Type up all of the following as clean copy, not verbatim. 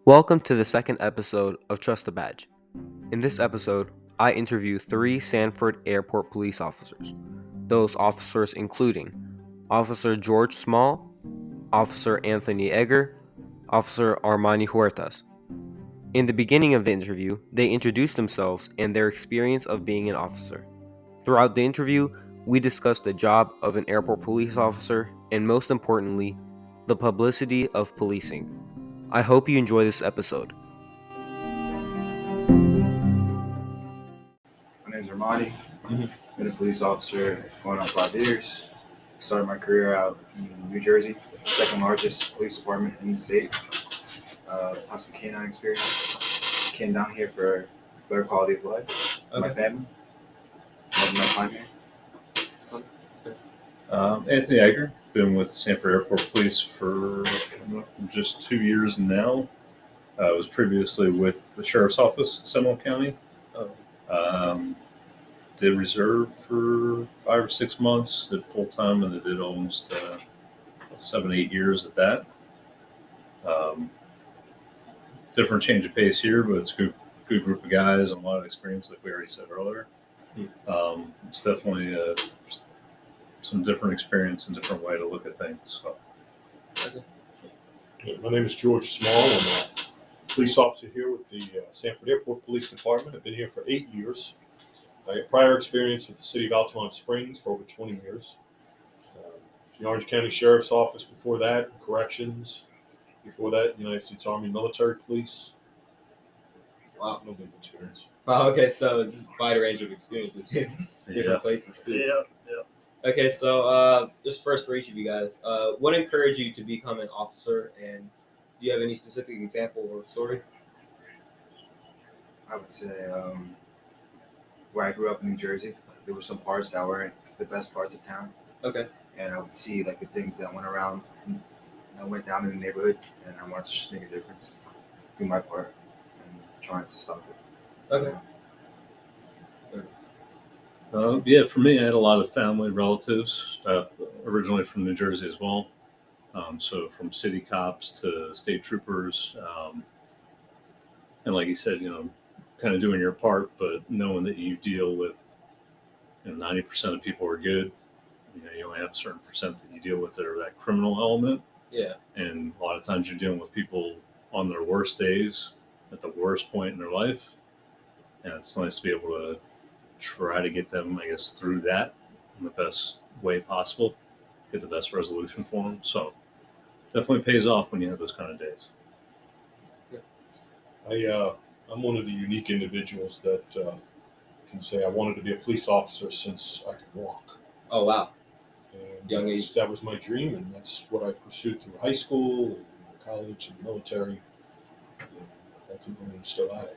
Welcome to the second episode of Trust the Badge. In this episode, I interview 3 Sanford Airport police officers. Those officers including Officer George Small, Officer Anthony Eger, Officer Armani Huertas. In the beginning of the interview, they introduced themselves and their experience of being an officer. Throughout the interview, we discussed the job of an airport police officer and, most importantly, the publicity of policing. I hope you enjoy this episode. My name is Armani. Been a police officer going on 5 years. Started my career out in New Jersey, second largest police department in the state. Have some canine experience. Came down here for better quality of life for my family. Loving my time here. Anthony Eger, been with Sanford Airport Police for just 2 years now. I was previously with the Sheriff's Office in Seminole County. Did reserve for 5 or 6 months, did full-time, and I did almost 7, 8 years at that. Different change of pace here, but it's a good group of guys and a lot of experience, like we already said earlier. It's definitely some different experience and different way to look at things. So. My name is George Small. I'm a police officer here with the Sanford Airport Police Department. I've been here for 8 years. I have prior experience with the city of Altamont Springs for over 20 years. The Orange County Sheriff's Office before that, corrections. Before that, United States Army Military Police. Wow, no big experience. Wow, okay, so it's a wide range of experiences in different places too. Yeah. Okay, so just first for each of you guys, what encouraged you to become an officer, and do you have any specific example or story? I would say where I grew up in New Jersey, there were some parts that weren't the best parts of town. Okay. And I would see like the things that went around and that went down in the neighborhood, and I wanted to just make a difference, do my part, and trying to stop it. Okay. For me, I had a lot of family relatives, originally from New Jersey as well. So from city cops to state troopers. And like you said, kind of doing your part, but knowing that you deal with 90% of people are good. You only have a certain percent that you deal with that are that criminal element. Yeah. And a lot of times you're dealing with people on their worst days, at the worst point in their life. And it's nice to be able to try to get them, I guess, through that in the best way possible, get the best resolution for them. So definitely pays off when you have those kind of days. I'm one of the unique individuals that can say I wanted to be a police officer since I could walk. Oh, wow. And Young age. that was my dream, and that's what I pursued through high school, college, and military. And ultimately, I'm still at it.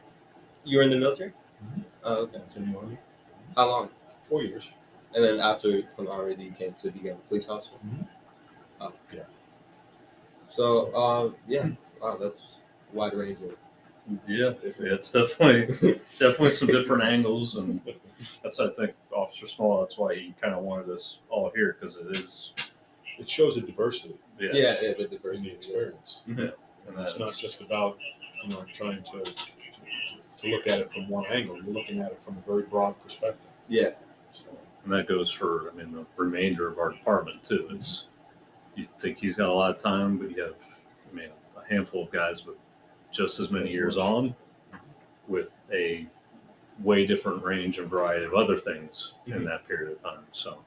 You were in the military? Mm-hmm. Oh, okay. I was in the Army. How long? 4 years. And then after from the Army, you came to become a police officer? Mm-hmm. Oh. Yeah. So, wow, that's a wide range of. Yeah, it's definitely some different angles, and that's, I think, Officer Small. That's why he kind of wanted us all here, because It shows the diversity The in diversity the experience. Mm-hmm. and It's not just about trying to look at it from one angle. You're looking at it from a very broad perspective. Yeah. So, and that goes for the remainder of our department too. It's, you think he's got a lot of time, but you have a handful of guys with just as many years on, with a way different range and variety of other things in that period of time. So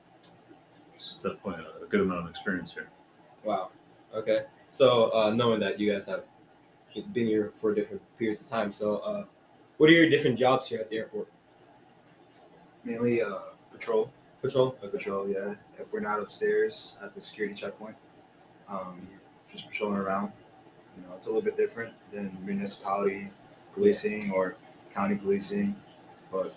it's definitely a good amount of experience here. Wow. Okay. So knowing that you guys have been here for different periods of time, so what are your different jobs here at the airport? Mainly patrol. Patrol. Patrol, yeah. If we're not upstairs at the security checkpoint, just patrolling around. It's a little bit different than municipality policing or county policing, but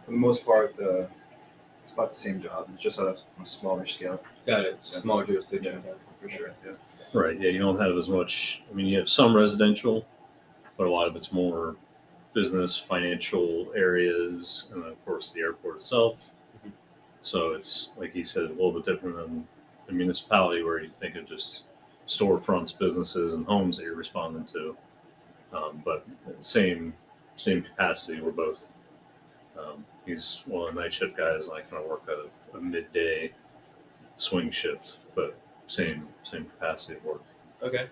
for the most part, it's about the same job. It's just on a smaller scale. Got it. Small jurisdiction. Yeah, for sure. Yeah. Right. Yeah, you don't have as much. You have some residential, but a lot of it's more business, financial areas, and of course the airport itself. Mm-hmm. So it's, like he said, a little bit different than the municipality, where you think of just storefronts, businesses, and homes that you're responding to. But same capacity. We're both. He's one of the night shift guys, and I kind of work a midday swing shift, but same capacity of work. Okay.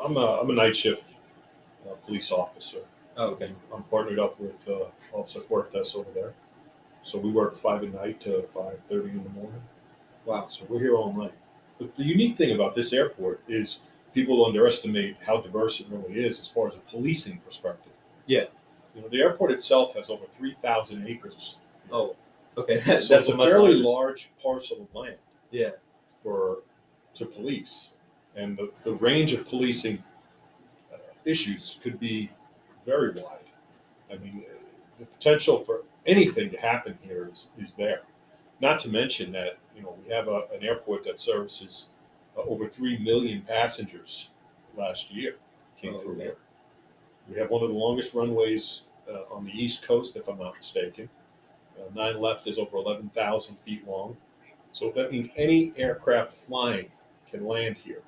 I'm a night shift police officer. Oh, okay. I'm partnered up with Officer Huertas over there. So we work 5 at night to 5:30 in the morning. Wow. So we're here all night. But the unique thing about this airport is people underestimate how diverse it really is as far as a policing perspective. Yeah. You know, the airport itself has over 3,000 acres. Oh, okay. So That's it's a much fairly larger. large parcel of land Yeah. to police. And the range of policing issues could be very wide. I mean, the potential for anything to happen here is there. Not to mention that, you know, we have an airport that services over 3 million passengers last year came through here. We have one of the longest runways on the East Coast, if I'm not mistaken. 9 left is over 11,000 feet long. So that means any aircraft flying can land here.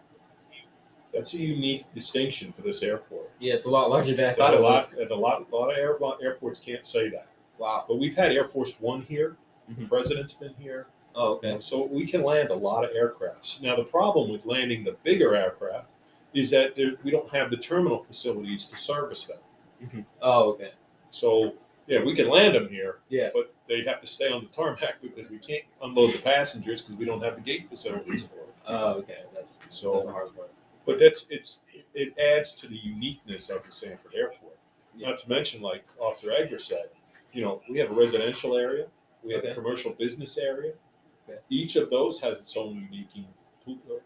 That's a unique distinction for this airport. Yeah, it's a lot larger than I And thought it was. a lot of airports can't say that. Wow. But we've had Air Force One here. Mhm. The president's been here. Oh, okay. So we can land a lot of aircrafts. Now, the problem with landing the bigger aircraft is that we don't have the terminal facilities to service them. Mm-hmm. Oh, okay. So, yeah, we can land them here, Yeah. but they'd have to stay on the tarmac because we can't unload the passengers because we don't have the gate facilities for it. Oh, okay. That's the So, hard part. but it adds to the uniqueness of the Sanford Airport. Yeah. Not to mention, like Officer Eger said, you know, we have a residential area, we have Okay. a commercial business area. Okay. Each of those has its own unique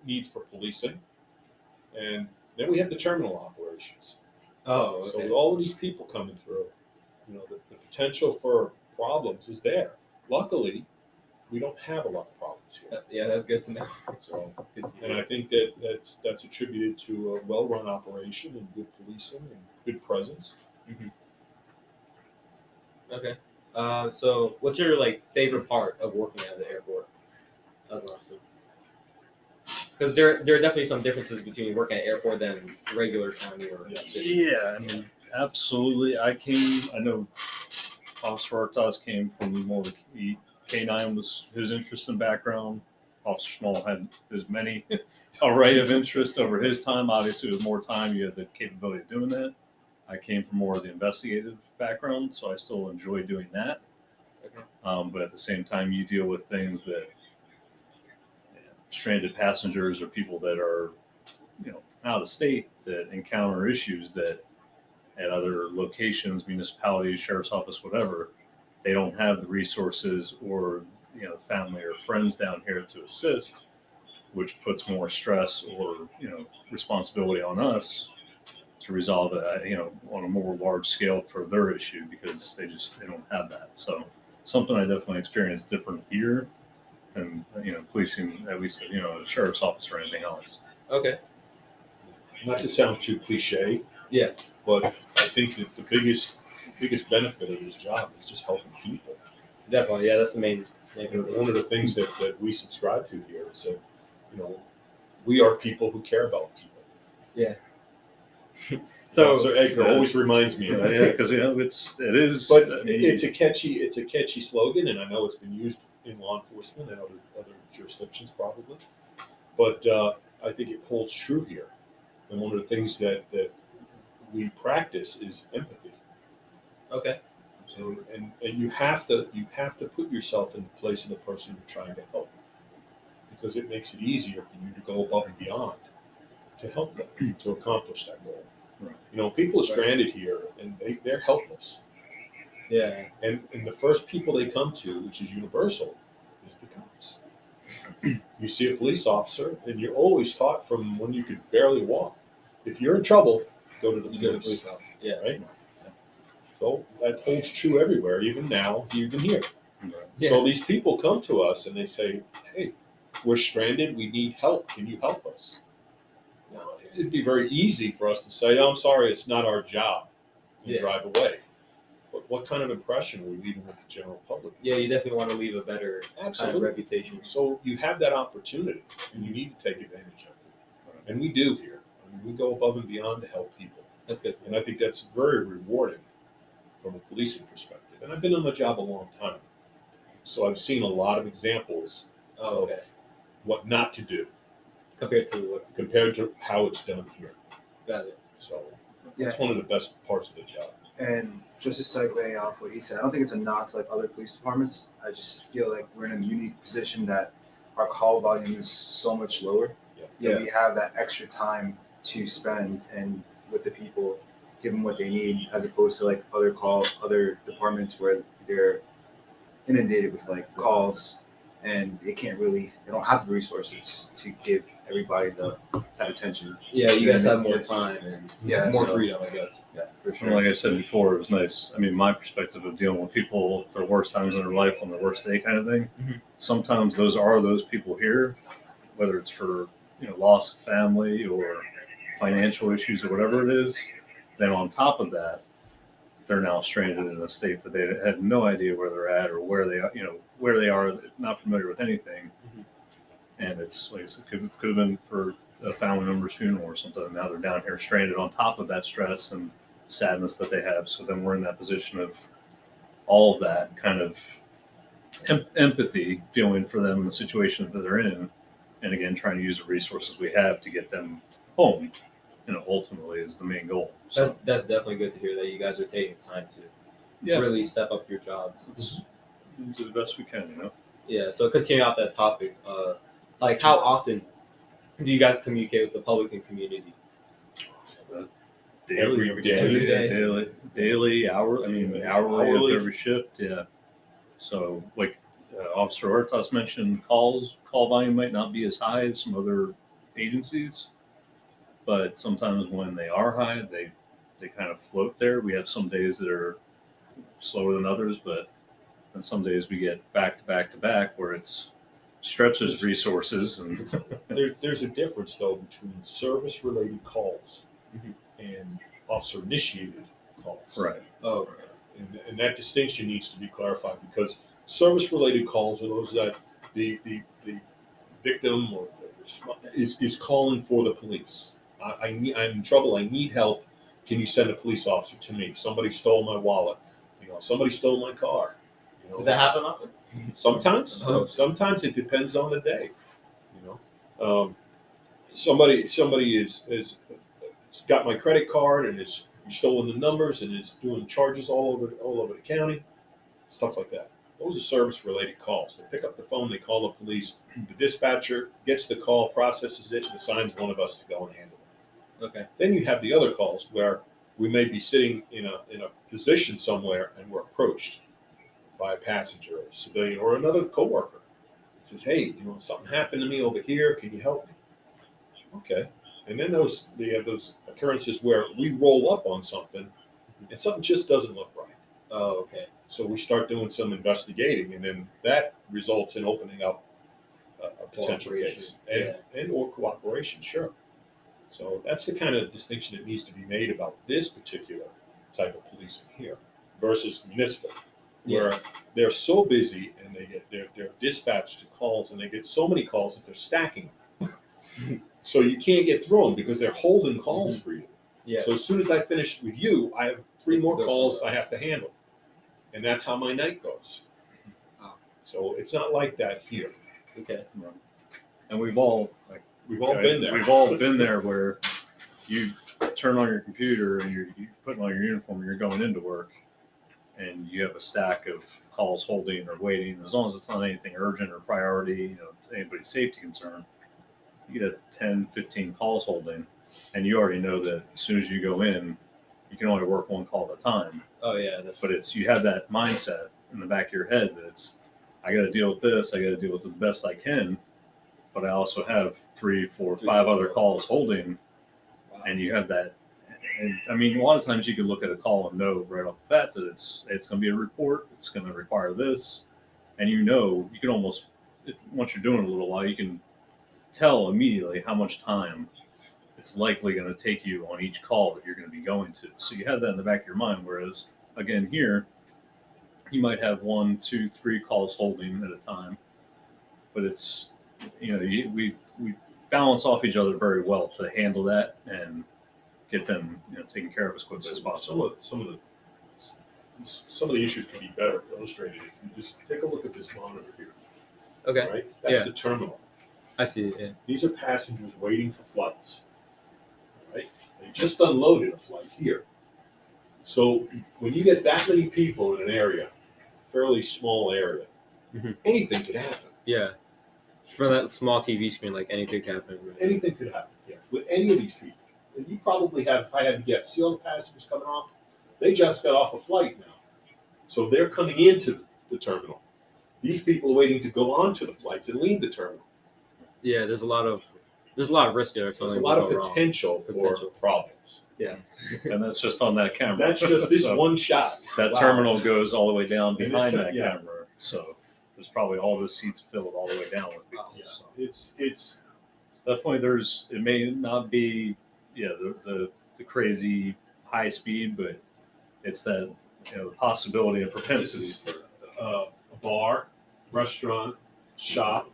needs for policing, and then we have the terminal operations. Oh, okay. So all of these people coming through, you know, the potential for problems is there. Luckily, we don't have a lot of problems here. Yeah, that's good to know. So, Good to and hear. I think that's attributed to a well-run operation and good policing and good presence. Okay. So what's your favorite part of working at the airport? As an officer? Because there are definitely some differences between working at airport than regular county or city. Yeah, I mean, absolutely. I know Officer Huertas came from more of the K9 was his interest and background. Officer Small had as many array of interest over his time. Obviously, with more time, you have the capability of doing that. I came from more of the investigative background, so I still enjoy doing that. Okay. But at the same time, you deal with things that stranded passengers or people that are, out of state that encounter issues that at other locations, municipalities, sheriff's office, whatever, they don't have the resources or family or friends down here to assist, which puts more stress or responsibility on us to resolve it, on a more large scale for their issue because they don't have that. So something I definitely experienced different here than policing, at least a sheriff's office or anything else. Okay. Not to sound too cliche, Yeah. but I think that the biggest benefit of this job is just helping people. Definitely. Yeah, that's the main One of the things that we subscribe to here is that we are people who care about people. Yeah. So Officer Edgar always reminds me of that. Yeah, because it is. But it's a catchy slogan, and I know it's been used in law enforcement and other jurisdictions probably. But I think it holds true here. And one of the things that we practice is empathy. Okay. So and you have to put yourself in the place of the person you're trying to help, because it makes it easier for you to go above and beyond to help them to accomplish that goal. Right. People are stranded here and they're helpless. Yeah. And the first people they come to, which is universal, is the cops. You see a police officer, and you're always taught from when you could barely walk, if you're in trouble, go to the police. officer. Yeah. Right? So that holds true everywhere, even now, even here. Yeah. So these people come to us and they say, hey, we're stranded, we need help, can you help us? Now, it'd be very easy for us to say, oh, I'm sorry, it's not our job, and drive away. But what kind of impression are we leaving with the general public? Yeah, you definitely want to leave a better kind of reputation. So you have that opportunity, and you need to take advantage of it. And we do here. I mean, we go above and beyond to help people. That's good. And I think that's very rewarding from a policing perspective. And I've been on the job a long time. So I've seen a lot of examples Oh, okay. of what not to do Compared to what? compared to how it's done here. Got it. So Yeah. that's one of the best parts of the job. And just to segue off what he said, I don't think it's a knock to like other police departments. I just feel like we're in a unique position that our call volume is so much lower. Yeah. We have that extra time to spend and with the people, give them what they need, as opposed to like other departments where they're inundated with like calls and they don't have the resources to give everybody that attention. Yeah, you guys have more time and more so- freedom, I guess. Yeah, for Well, sure. like I said before, it was nice. I mean, my perspective of dealing with people, their worst times in their life on their worst day kind of thing. Mhm. Sometimes those people here, whether it's for loss of family or financial issues or whatever it is. Then on top of that, they're now stranded in a state that they had no idea where they're at or where they are, not familiar with anything. Mhm. And it's like I said, could have been for a family member's funeral or something. And now they're down here stranded on top of that stress and sadness that they have. So then we're in that position of all of that kind of empathy, feeling for them in the situation that they're in, and again trying to use the resources we have to get them home. Ultimately is the main goal. So, That's definitely good to hear that you guys are taking time to really step up your jobs. We'll do the best we can, Yeah. So continue off that topic. Like how often do you guys communicate with the public and community? Daily, Every day. Every day. daily, hour. I mean, hourly Hourly. of every shift. Yeah. So, like Officer Huertas mentioned, call volume might not be as high as some other agencies, but sometimes when they are high, they kind of float there. We have some days that are slower than others, but then some days we get back to back to back where it's stretches resources and There's a difference, though, between service-related calls Mhm. and officer-initiated calls. right. Oh, And that distinction needs to be clarified because service-related calls are those that the victim or is calling for the police. I'm in trouble. I need help. Can you send a police officer to me? Somebody stole my wallet. Somebody stole my car. does that happen often? Sometimes. Oh. Sometimes it depends on the day. Somebody is got my credit card and is stolen the numbers and is doing charges all over the county, stuff like that. Those are service-related calls. They pick up the phone, they call the police. The dispatcher gets the call, processes it, and assigns one of us to go and handle it. Okay. Then you have the other calls where we may be sitting in a position somewhere and we're approached by a passenger, or a civilian, or another coworker. It says, "Hey, something happened to me over here. Can you help me?" Okay. And then they have those occurrences where we roll up on something and something just doesn't look right. Oh, okay. So we start doing some investigating, and then that results in opening up a potential case and or cooperation, sure. So that's the kind of distinction that needs to be made about this particular type of policing here versus municipal, where they're so busy and they're dispatched to calls, and they get so many calls that they're stacking them. So you can't get through them because they're holding calls for you. Yeah. So as soon as I finish with you, I have 3 more Goes calls somewhere I have to handle. And that's how my night goes. Wow. So it's not like that here. Okay. And we've all been there. We've all been there where you turn on your computer and you're putting on your uniform and you're going into work, and you have a stack of calls holding or waiting. As long as it's not anything urgent or priority, to anybody's safety concern, you get 10, 15 calls holding, and you already know that as soon as you go in, you can only work one call at a time. Oh yeah. But you have that mindset in the back of your head that it's, I got to deal with this. I got to deal with it the best I can. But I also have 3, 4, 5 other calls holding, Wow. and you have that. And I mean, a lot of times you can look at a call and know right off the bat that it's going to be a report. It's going to require this, and you can almost, once you're doing it a little while, you can tell immediately how much time it's likely going to take you on each call that you're going to be going to. So you have that in the back of your mind. Whereas again here, you might have 1, 2, 3 calls holding at a time, but it's we balance off each other very well to handle that and get them taken care of as quickly as Some possible. of the issues can be better illustrated if you just take a look at this monitor here. Okay. Right? That's the terminal. I see it. Yeah. These are passengers waiting for flights. Right? They just unloaded a flight here. So when you get that many people in an area, fairly small area, Mhm. anything could happen. Yeah. From that small TV screen, like anything could happen. Anything could happen. Yeah. With any of these people. And you probably have, if I had to guess, see all the passengers coming off? They just got off a flight now. So they're coming into the terminal. These people are waiting to go onto the flights and leave the terminal. Yeah, there's a lot of risk there. If There's something a lot of would go potential for problems. Yeah. And that's just on that camera. That's just this So one shot. That Wow. terminal goes all the way down And behind this that yeah. camera. So there's probably all those seats filled all the way down with people. Wow. Yeah. So It's definitely it may not be the crazy high speed, but it's that possibility and propensity for a bar, restaurant, shop,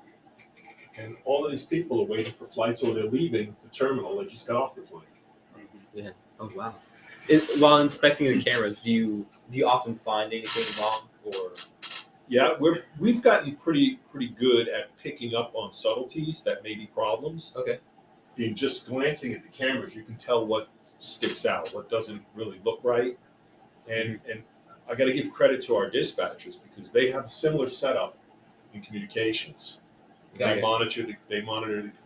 and all of these people are waiting for flights or they're leaving the terminal. They just got off the plane. Yeah. Oh wow. While inspecting the cameras, do you often find anything wrong or? Yeah, we've gotten pretty good at picking up on subtleties that may be problems. Okay. In just glancing at the cameras, you can tell what sticks out, what doesn't really look right, and I got to give credit to our dispatchers because they have a similar setup in communications. They monitor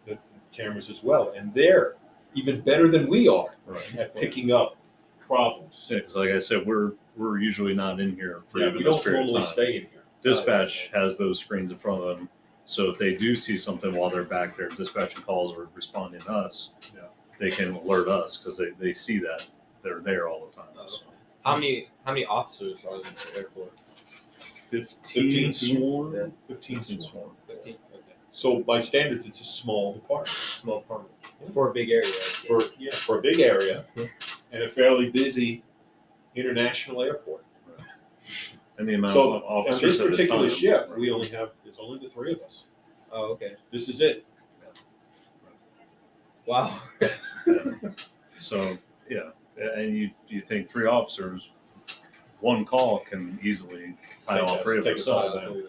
the cameras as well, and they're even better than we are at picking up problems. Yeah, because like I said, we're usually not in here for even we this don't period of normally time. stay in here. Dispatch has those screens in front of them, so if they do see something while they're back there, dispatching calls or responding to us, they can alert us because they see that they're there all the time. So. How many officers are in this airport? 15 sworn. Yeah. 15 sworn. 15. Okay. So by standards, it's a small department. Small department for a big area. For a big area and a fairly busy international airport. And the amount So of on officers this at a particular time. shift, there's only the three of us. Oh, okay. This is it. Wow. So and you think 3 officers, one call can easily tie all 3 of Take us us all up. down.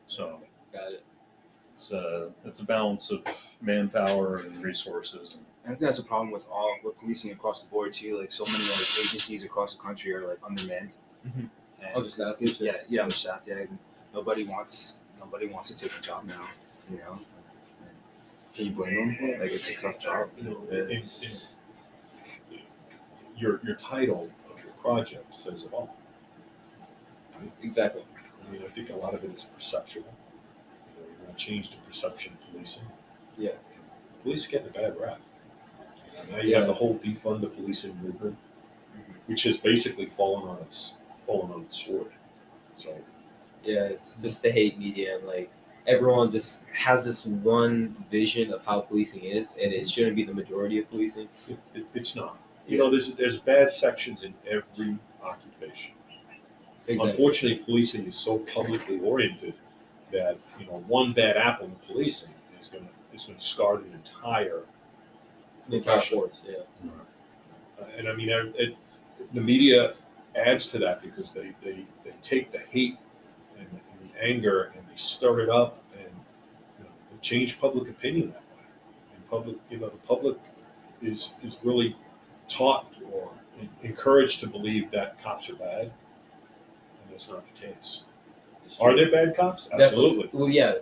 So Got it. it's a balance of manpower and resources. And I think that's a problem with policing across the board too. Like so many agencies across the country are like undermanned. Mhm. And Understaffed. Yeah, understaffed. Yeah, and nobody wants to take a job now. You know, can you blame them? Like it's a tough job. In your title of your project says it all. Exactly. I mean, I think a lot of it is perceptual. You want to change the perception of policing. Yeah. Police get a bad rap. Now you have the whole defund the policing movement, which has basically fallen on its sword. So Yeah, it's just the hate media and like everyone just has this one vision of how policing is, and it shouldn't be the majority of policing. it's not. You know, there's bad sections in every occupation. Exactly. Unfortunately, policing is so publicly oriented that one bad apple in policing is going to scar the entire profession. Force, yeah. And I mean, the media adds to that because they take the hate and the anger and they stir it up and they change public opinion that way. And the public is really taught or encouraged to believe that cops are bad, and that's not the case. Are there bad cops? Absolutely. Definitely. Well, yeah.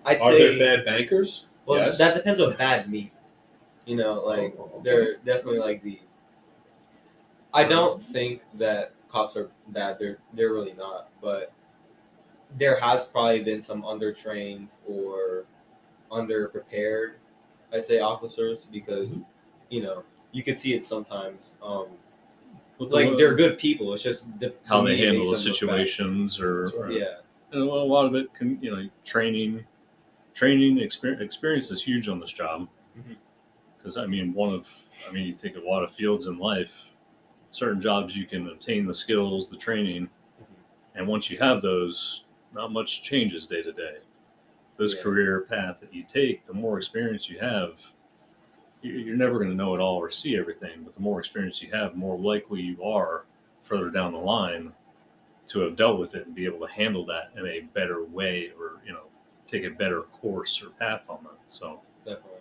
I'd Are say. there bad bankers? Well, Yes. that depends what bad means. Like they're definitely like the. I don't think that cops are bad. They're really not. But there has probably been some undertrained or underprepared, I'd say, officers because you could see it sometimes. Like they're good people. It's just how they media handle the makes them look bad. situations, or Yeah. and a lot of it can training experience is huge on this job. Mhm. Because you think of a lot of fields in life, certain jobs you can obtain the skills, the training, and once you have those, not much changes day to day. this Yeah. career path that you take, the more experience you have, you're never going to know it all or see everything. But the more experience you have, the more likely you are further down the line to have dealt with it and be able to handle that in a better way, or take a better course or path on that. So Definitely.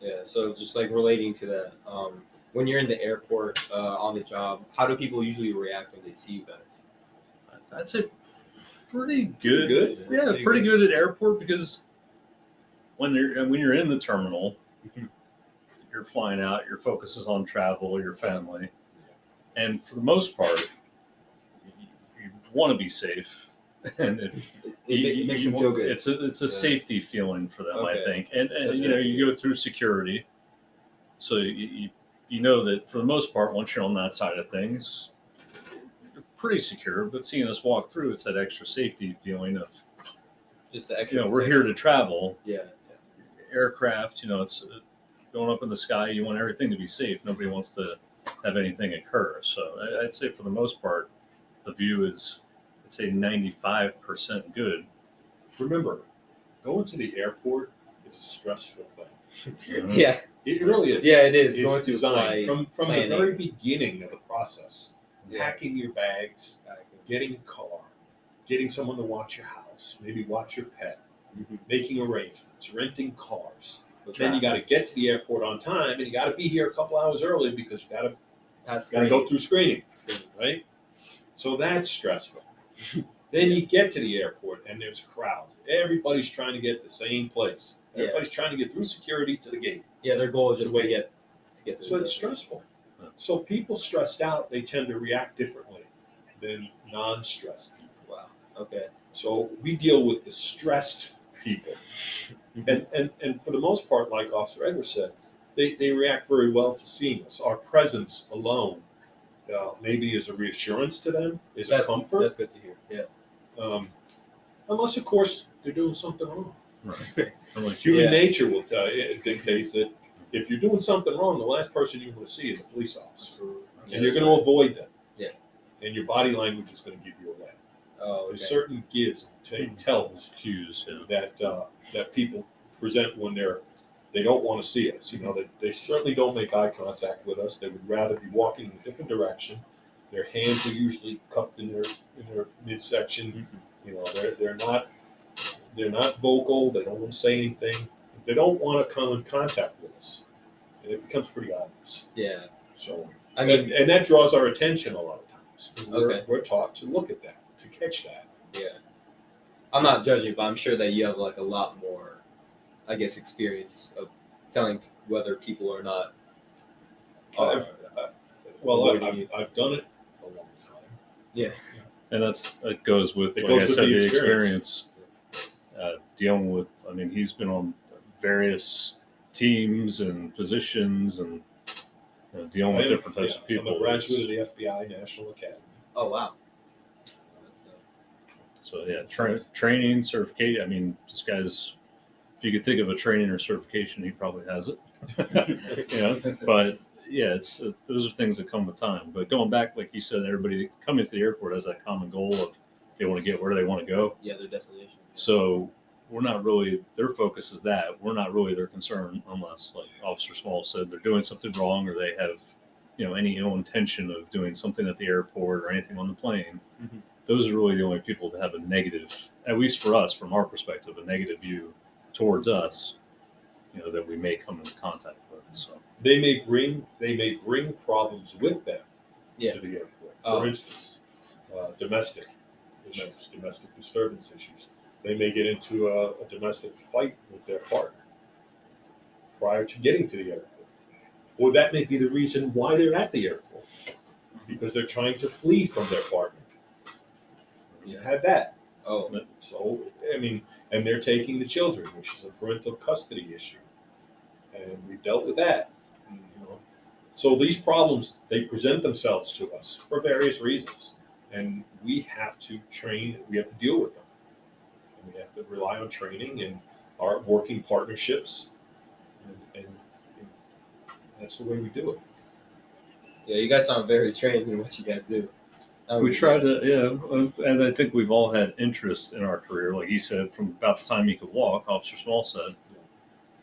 Yeah. So just like relating to that, when you're in the airport on the job, how do people usually react when they see you guys? I'd say pretty good. Good? Yeah, pretty good at airport, because when you're in the terminal, you're flying out. Your focus is on travel, your family, and for the most part, you want to be safe. And It makes them feel good. It's a safety feeling for them, I Okay. think. And That's you go through security, so you know that for the most part, once you're on that side of things, you're pretty secure. But seeing us walk through, it's that extra safety feeling of, Just the extra. we're here to travel. Yeah. Aircraft, it's going up in the sky. You want everything to be safe. Nobody wants to have anything occur. So I'd say for the most part, the view is, I'd say 95% good. Remember, going to the airport is a stressful thing. Yeah. It really is. Yeah, it is. It's Going to designed fly, from the planning. very beginning of the process. Yeah. Packing your bags, getting a car, getting someone to watch your house, maybe watch your pet, making arrangements, renting cars. But then you got to get to the airport on time, and you got to be here a couple hours early because you got to go through screening, right? So that's stressful. Then you get to the airport, and there's crowds. Everybody's trying to get the same place. Yeah. Everybody's trying to get through security to the gate. Yeah, their goal is just to get to So it's stressful. So people stressed out, they tend to react differently than non-stressed people. Wow. Okay. So we deal with the stressed people. And for the most part, like Officer Eger said, they react very well to seeing us. Our presence alone maybe is a reassurance to them, is a comfort. That's good to hear. Yeah. Unless, of course, they're doing something wrong. Right. Human nature will tell you, it dictates that if you're doing something wrong, the last person you want to see is a police officer. And you're going to avoid them. Yeah. And your body language is going to give you away. Oh, okay. There's certain gives, tells, cues that people present when they don't want to see us. They certainly don't make eye contact with us. They would rather be walking in a different direction. Their hands are usually cupped in their midsection. They're not vocal. They don't want to say anything. They don't want to come in contact with us, and it becomes pretty obvious. Yeah. So I mean, and that draws our attention a lot of times. 'Cause Okay. We're taught to look at that, to catch that. yeah. I'm not judging, but I'm sure that you have like a lot more, I guess, experience of telling whether people are not. I've done it a long time. Yeah. And that goes with, It like goes I with said, the the experience. dealing with. I mean, he's been on various teams and positions, and dealing with different types of people. I'm a graduate of the FBI National Academy. Oh wow. So yeah, training, certification. I mean, this guy's. If you could think of a training or certification, he probably has it. But yeah, it's those are things that come with time. But going back, like you said, everybody coming to the airport has that common goal of they want to get where they want to go. Yeah, their destination. So we're not really, their focus is that. We're not really their concern unless, like Officer Small said, they're doing something wrong or they have, any ill intention of doing something at the airport or anything on the plane. Mm-hmm. Those are really the only people that have a negative, at least for us, from our perspective, a negative view towards us, that we may come into contact with. So They may bring problems with them Yeah. to the airport. Oh. For instance, domestic issues, domestic disturbance issues. They may get into a domestic fight with their partner prior to getting to the airport. Or that may be the reason why they're at the airport, because they're trying to flee from their partner. You had that. Oh. So, I mean, and they're taking the children, which is a parental custody issue. And we've dealt with that. So these problems, they present themselves to us for various reasons. And we have to train, we have to deal with them. And we have to rely on training and our working partnerships. And that's the way we do it. Yeah, you guys sound very trained in what you guys do. We try to, and I think we've all had interest in our career. Like he said, from about the time he could walk, Officer Small said,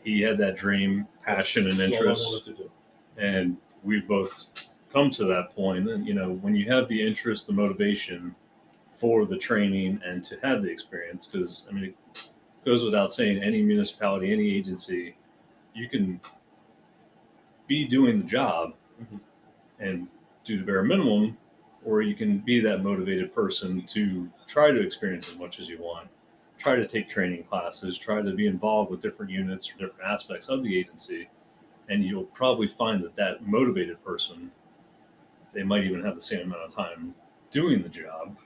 he had that dream, passion, and That's all I interest. wanted to do. And we've both come to that point. And, when you have the interest, the motivation for the training and to have the experience, because, it goes without saying, any municipality, any agency, you can be doing the job and do the bare minimum, or you can be that motivated person to try to experience as much as you want, try to take training classes, try to be involved with different units or different aspects of the agency, and you'll probably find that motivated person, they might even have the same amount of time doing the job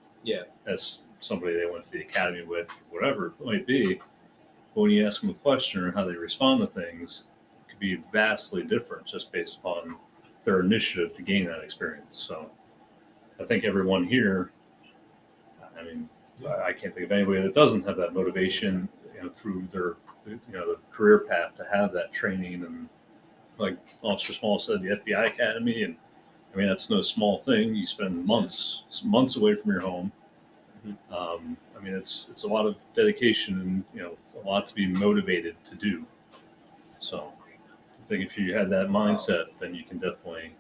as somebody they went to the academy with, whatever it might be. But when you ask them a question or how they respond to things, it could be vastly different just based upon their initiative to gain that experience. So I think everyone here, I can't think of anybody that doesn't have that motivation, through their, the career path to have that training. And like Officer Small said, the FBI Academy, and that's no small thing. You spend months away from your home. It's a lot of dedication and, a lot to be motivated to do. So I think if you had that mindset, then you can definitely,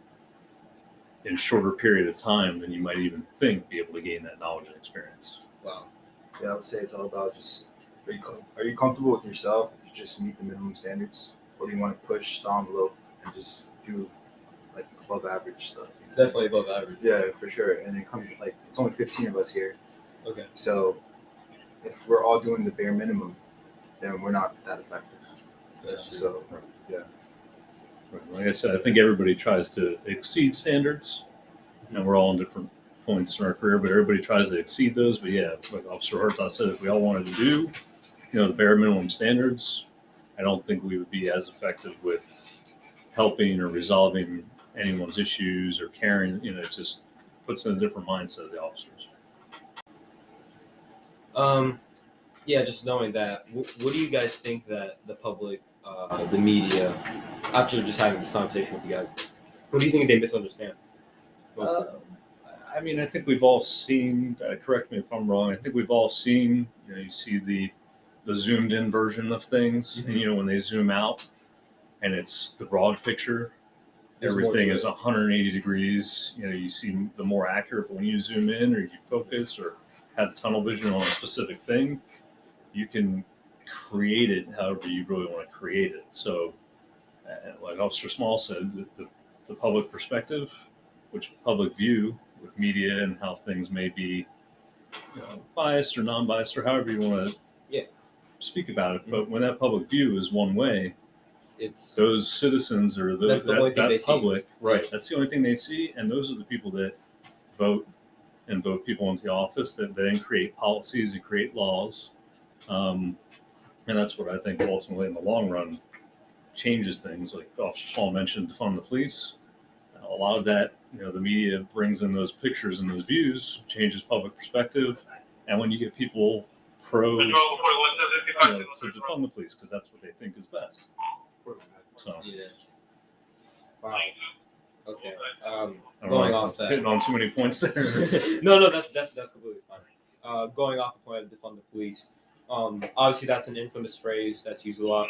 in a shorter period of time than you might even think, be able to gain that knowledge and experience. Wow. Yeah, I would say it's all about just, are you comfortable with yourself if you just meet the minimum standards? Or do you want to push the envelope and just do like above average stuff? Definitely above average. Yeah, for sure. And it comes like, it's only 15 of us here. Okay. So if we're all doing the bare minimum, then we're not that effective. So, yeah. Like I said, I think everybody tries to exceed standards, and we're all in different points in our career, but everybody tries to exceed those. But yeah, like Officer Huertas said, if we all wanted to do, the bare minimum standards, I don't think we would be as effective with helping or resolving anyone's issues or caring. It just puts in a different mindset of the officers. Yeah, just knowing that, what do you guys think that the public, the media, after just having this conversation with you guys, what do you think they misunderstand? I think we've all seen, correct me if I'm wrong, I think we've all seen, you see the zoomed in version of things, and when they zoom out and it's the broad picture, everything is 180 degrees, you see the more accurate, but when you zoom in or you focus or have tunnel vision on a specific thing, you can create it however you really want to create it. So, like Officer Small said, the public perspective, which public view with media and how things may be biased or non-biased or however you want to speak about it. But when that public view is one way, it's those citizens or that public, right? That's the only thing they see, and those are the people that vote people into the office that then create policies and create laws. And that's what I think ultimately in the long run changes things. Like Officer Small mentioned, defund the police. A lot of that, the media brings in those pictures and those views, changes public perspective. And when you get people pro to defund the police, because that's what they think is best. So yeah. Wow. Okay. Going off that, hitting on too many points there. No, that's completely fine. Going off the point of defund the police. Obviously, that's an infamous phrase that's used a lot.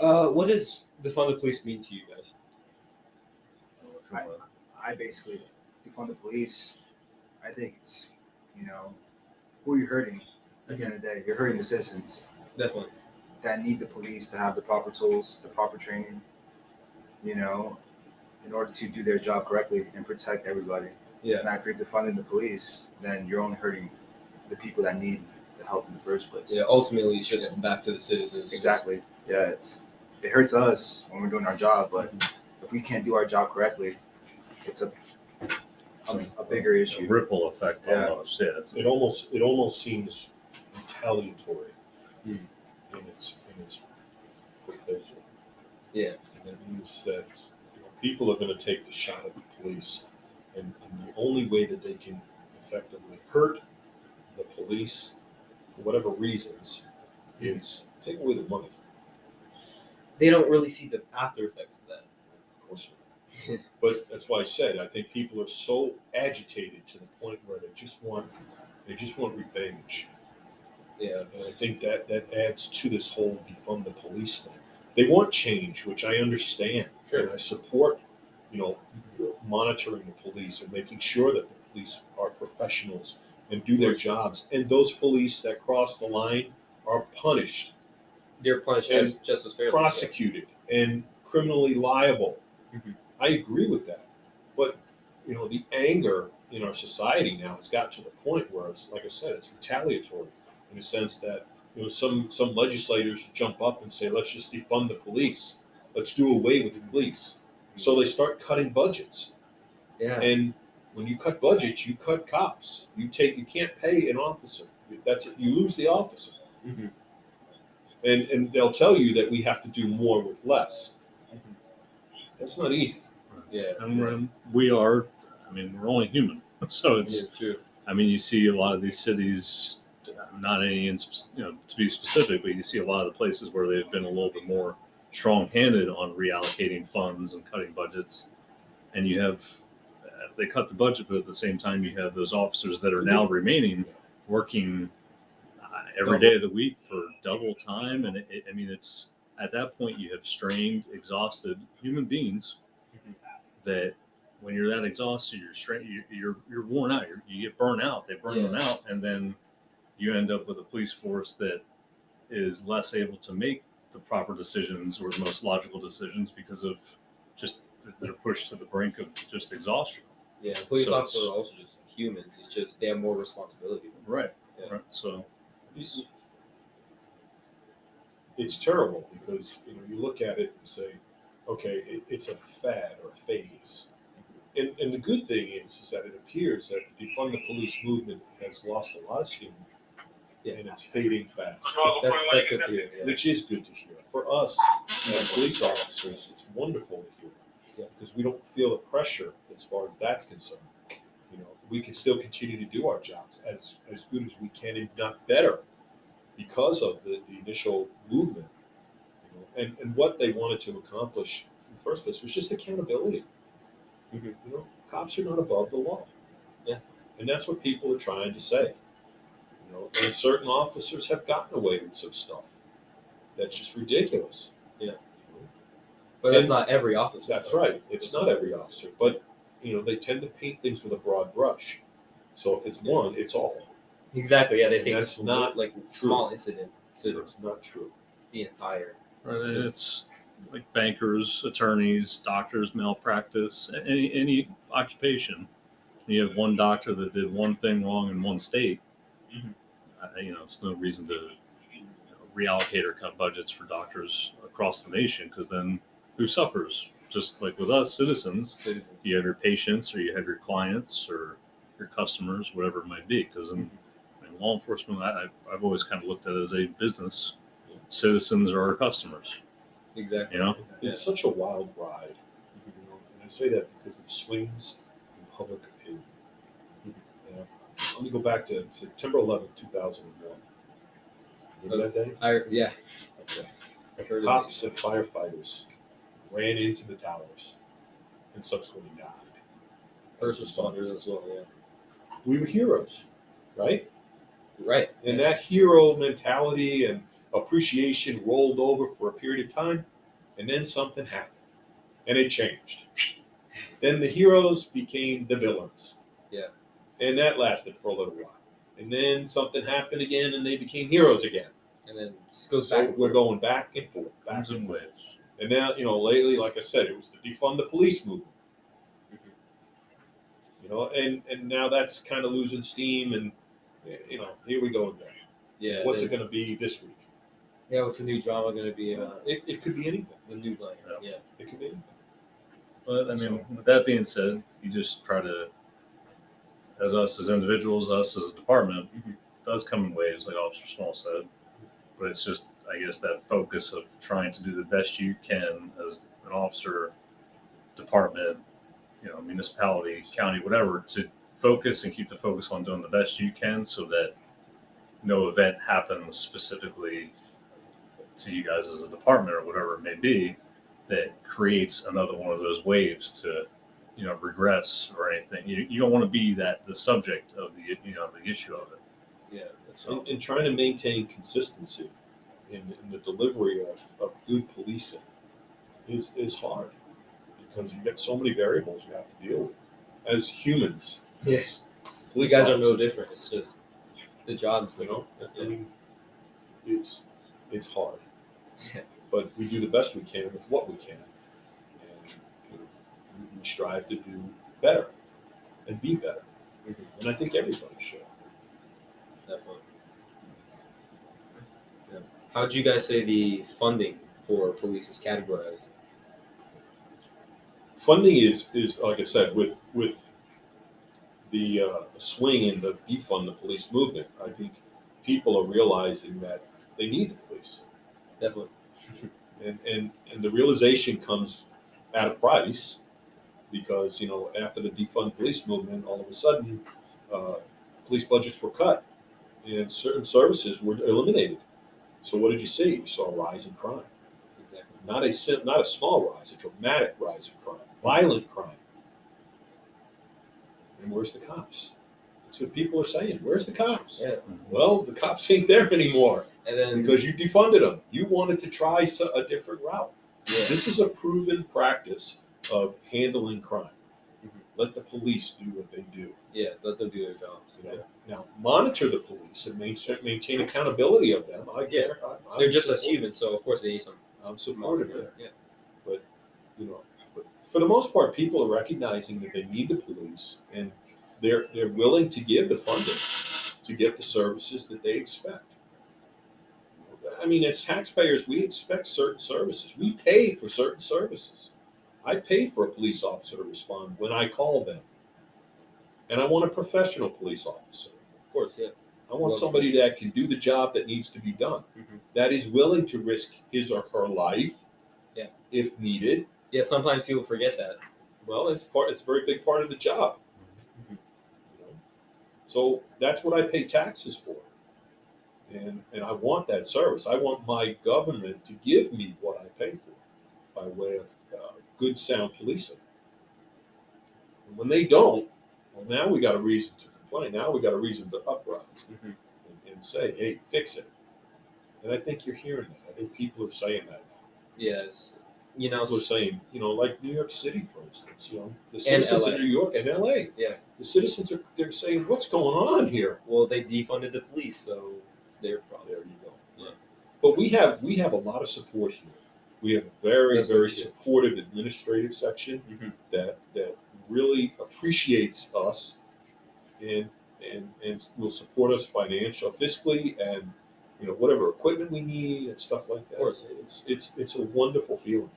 What does defund the police mean to you guys? I basically defund the police. I think it's, who are you hurting at the end of the day? You're hurting the citizens. Definitely. That need the police to have the proper tools, the proper training, in order to do their job correctly and protect everybody. Yeah. And if you're defunding the police, then you're only hurting the people that need the help in the first place. Yeah, ultimately it's just back to the citizens. Exactly. Yeah, it hurts us when we're doing our job, but if we can't do our job correctly, it's a bigger issue. A ripple effect almost. Yeah. It almost seems retaliatory in its proposal. Yeah. And it means that people are going to take the shot at the police, and the only way that they can effectively hurt the police for whatever reasons is take away the money. They don't really see the after effects of that. Of course not. But that's why I said I think people are so agitated to the point where they just want revenge. Yeah. And I think that adds to this whole defund the police thing. They want change, which I understand, and I support. Monitoring the police and making sure that the police are professionals and do their jobs. And those police that cross the line are punished, They're punished And just as fairly. prosecuted, and criminally liable. Mhm. I agree with that. But the anger in our society now has got to the point where it's, like I said, it's retaliatory in the sense that some legislators jump up and say, let's just defund the police, let's do away with the police. So they start cutting budgets. Yeah. And when you cut budgets, you cut cops. You can't pay an officer. That's it. You lose the officer. Mhm. And they'll tell you that we have to do more with less. Mhm. That's not easy. Yeah. And we're only human. So it's, Yeah, true. you see a lot of these cities, not any, to be specific, but you see a lot of the places where they've been a little bit more strong-handed on reallocating funds and cutting budgets. And you have, they cut the budget, but at the same time, you have those officers that are now remaining working every day of the week for double time. And it's at that point you have strained, exhausted human beings that when you're that exhausted, you're strained, you're worn out, you get burnt out, they burn them out. And then you end up with a police force that is less able to make the proper decisions or the most logical decisions because of just they're pushed to the brink of just exhaustion. Yeah, police So officers are also just humans. It's just they have more responsibility. Right. Yeah. Right. So It's terrible because you look at it and say, okay, it's a fad or a phase. And the good thing is that it appears that the defund the police movement has lost a lot of steam, and it's fading fast. That's good to hear. Yeah. Which is good to hear. For us as police officers, it's wonderful to hear. Because we don't feel the pressure as far as that's concerned. We can still continue to do our jobs as good as we can, if not better, because of the initial movement. And what they wanted to accomplish in the first place was just accountability. Cops are not above the law. Yeah. And that's what people are trying to say. And certain officers have gotten away with some stuff that's just ridiculous. Yeah. But that's not every officer. That's right. It's not every officer, but they tend to paint things with a broad brush. So if it's one, it's all. Exactly. Yeah, they think that's it's not like small incident. So it's not true. the entire. it's like bankers, attorneys, doctors, malpractice, any occupation. You have one doctor that did one thing wrong in one state. It's no reason to reallocate or cut budgets for doctors across the nation, because then who suffers? Just like with us citizens, you have your patients or you have your clients or your customers, whatever it might be. Because in law enforcement, I've always kind of looked at it as a business. Citizens are our customers. Exactly. It's such a wild ride. And I say that because it swings in public opinion. Let me go back to September 11th, 2001. Remember that day? Yeah. Okay. Cops and firefighters ran into the towers and subsequently died. First responders as well, yeah. We were heroes, right? Right. And that hero mentality and appreciation rolled over for a period of time, and then something happened, and it changed. Then the heroes became the villains. Yeah. And that lasted for a little while. And then something happened again, and they became heroes again. And then it just goes So back. we're going back and forth, back and forth. And now, lately, like I said, it was the defund the police movement. And now that's kind of losing steam, and here we go again. Yeah. What's it going to be this week? Yeah, what's the new drama going to be? It could be anything. The new line. Yeah. It could be anything. But with that being said, you just try to, as us as individuals, us as a department, it does come in waves, like Officer Small said. But it's just, I guess, that focus of trying to do the best you can as an officer, department, municipality, county, whatever, to focus and keep the focus on doing the best you can so that no event happens specifically to you guys as a department or whatever it may be, that creates another one of those waves to, regress or anything. You don't want to be the subject of the issue of it. Yeah. So And trying to maintain consistency in the delivery of good policing is hard because you get so many variables you have to deal with as humans. Yes. You Police guys are no officers, different. It's just the job's You know, different. I mean, it's hard, Yeah. but we do the best we can with what we can, and we strive to do better and be better. Mhm. And I think everybody should. Definitely. Yeah. How would you guys say the funding for police is categorized? Funding is like I said, with the swing in the defund the police movement. I think people are realizing that they need the police, Definitely. and the realization comes at a price because after the defund police movement, all of a sudden, police budgets were cut and certain services were eliminated. So what did you see? You saw a rise in crime. Exactly. Not a small rise, a dramatic rise in crime, violent crime. And where's the cops? That's what people are saying. Where's the cops? Yeah. Well, the cops ain't there anymore And then because you defunded them. You wanted to try a different route. yeah. This is a proven practice of handling crime. Mhm. Let the police do what they do. Yeah, let them do their jobs. You know? Now, monitor the police and maintain accountability of them. They're just as humans, so of course they need some. I'm supportive of it. Yeah. But for the most part, people are recognizing that they need the police, and they're willing to give the funding to get the services that they expect. I mean, as taxpayers, we expect certain services. We pay for certain services. I pay for a police officer to respond when I call them, and I want a professional police officer. Of course, yeah. I want somebody that can do the job that needs to be done, Mhm. that is willing to risk his or her life, Yeah. if needed. Yeah, sometimes people forget that. Well, it's a very big part of the job. Mhm. You know? So that's what I pay taxes for, and I want that service. I want my government to give me what I pay for by way of good, sound policing. And when they don't, well, now we got a reason to complain. Now we got a reason to uprise Mhm. and say, "Hey, fix it." And I think you're hearing that. I think people are saying that. Yes. People are saying, like New York City, for instance, the citizens LA. in New York and LA. Yeah. The citizens they're saying, what's going on here? Well, they defunded the police, so it's their problem. There you go. Yeah. But we have a lot of support here. We have a very, That's very good, too. supportive administrative section Mhm. that really appreciates us and will support us fiscally, and whatever equipment we need and stuff like that. Of course. It's a wonderful feeling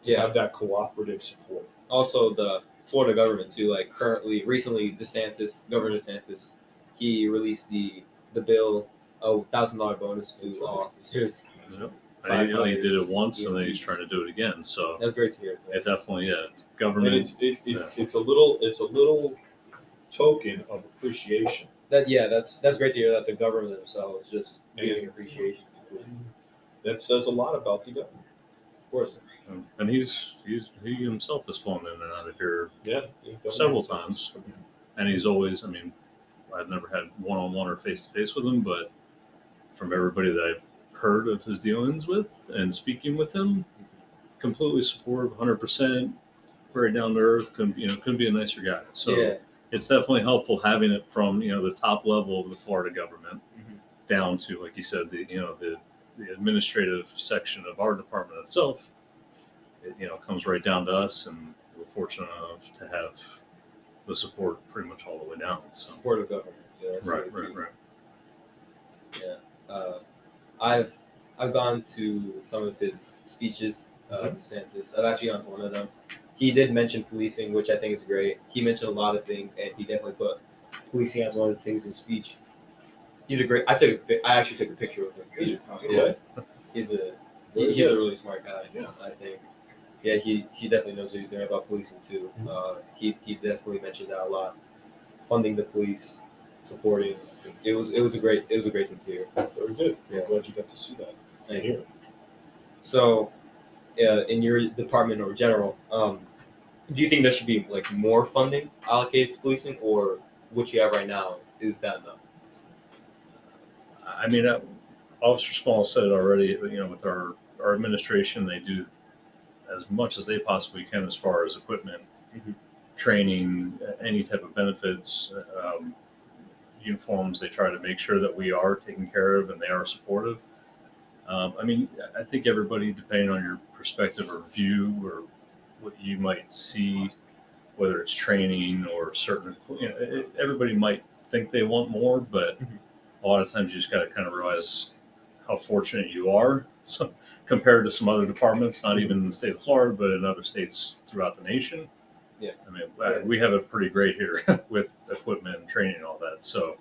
to Yeah. have that cooperative support. Also, the Florida government too. Like recently, Governor DeSantis, he released the bill, a $1,000 bonus to That's right. all officers. Yep. He did it Firefighters, once, and then he's EMTs. trying to do it again. So That was great to hear. it definitely, And government. it's a little token of appreciation. That's great to hear that the government themselves just giving And- appreciation to it. That says a lot about the government. Of course. And he himself has flown in and out of here Yeah. several times, and he's always. I mean, I've never had one-on-one or face-to-face with him, but from everybody that I've heard of his dealings with and speaking with him, completely supportive, 100%, very down to earth. Couldn't be a nicer guy. So Yeah. it's definitely helpful having it from the top level of the Florida government Mhm. down to, like you said, the administrative section of our department itself. It comes right down to us, and we're fortunate enough to have the support pretty much all the way down. So. Supportive government. Yeah, that's Right. really key. Yeah. I've gone to some of his speeches, DeSantis. I've actually gone to one of them. He did mention policing, which I think is great. He mentioned a lot of things, and he definitely put policing as one of the things in speech. He's a great. I actually took a picture with him. Yeah. He's a Very he's a good. really smart guy. Yeah. I think. Yeah, he definitely knows what he's doing about policing too. He definitely mentioned that a lot. Funding the police, supporting. It was a great thing to hear. Very good. Yeah. I'm glad you got to see that. Thank Here. you. So, in your department or general, do you think there should be like more funding allocated to policing, or what you have right now is that enough? I mean, Officer Small said it already. With our administration, they do as much as they possibly can as far as equipment, training, any type of benefits, uniforms. They try to make sure that we are taken care of and they are supportive. I mean, I think everybody, depending on your perspective or view or what you might see, whether it's training or certain, everybody might think they want more, but a lot of times you just got to kind of realize how fortunate you are compared to some other departments, not even in the state of Florida, but in other states throughout the nation. Yeah. I mean, we have it pretty great here with equipment and training and all that. So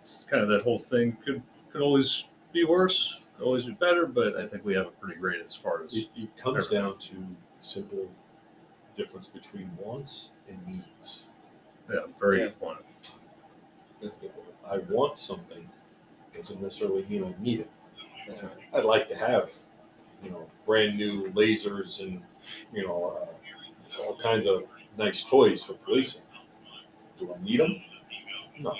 it's kind of that whole thing could always be worse, could always be better, but I think we have it pretty great as far as It comes down to simple difference between wants and needs. very good point. That's a good point. I want something doesn't necessarily mean I need it. That's right. I'd like to have, brand new lasers and, all kinds of nice toys for policing. Do I need them? No,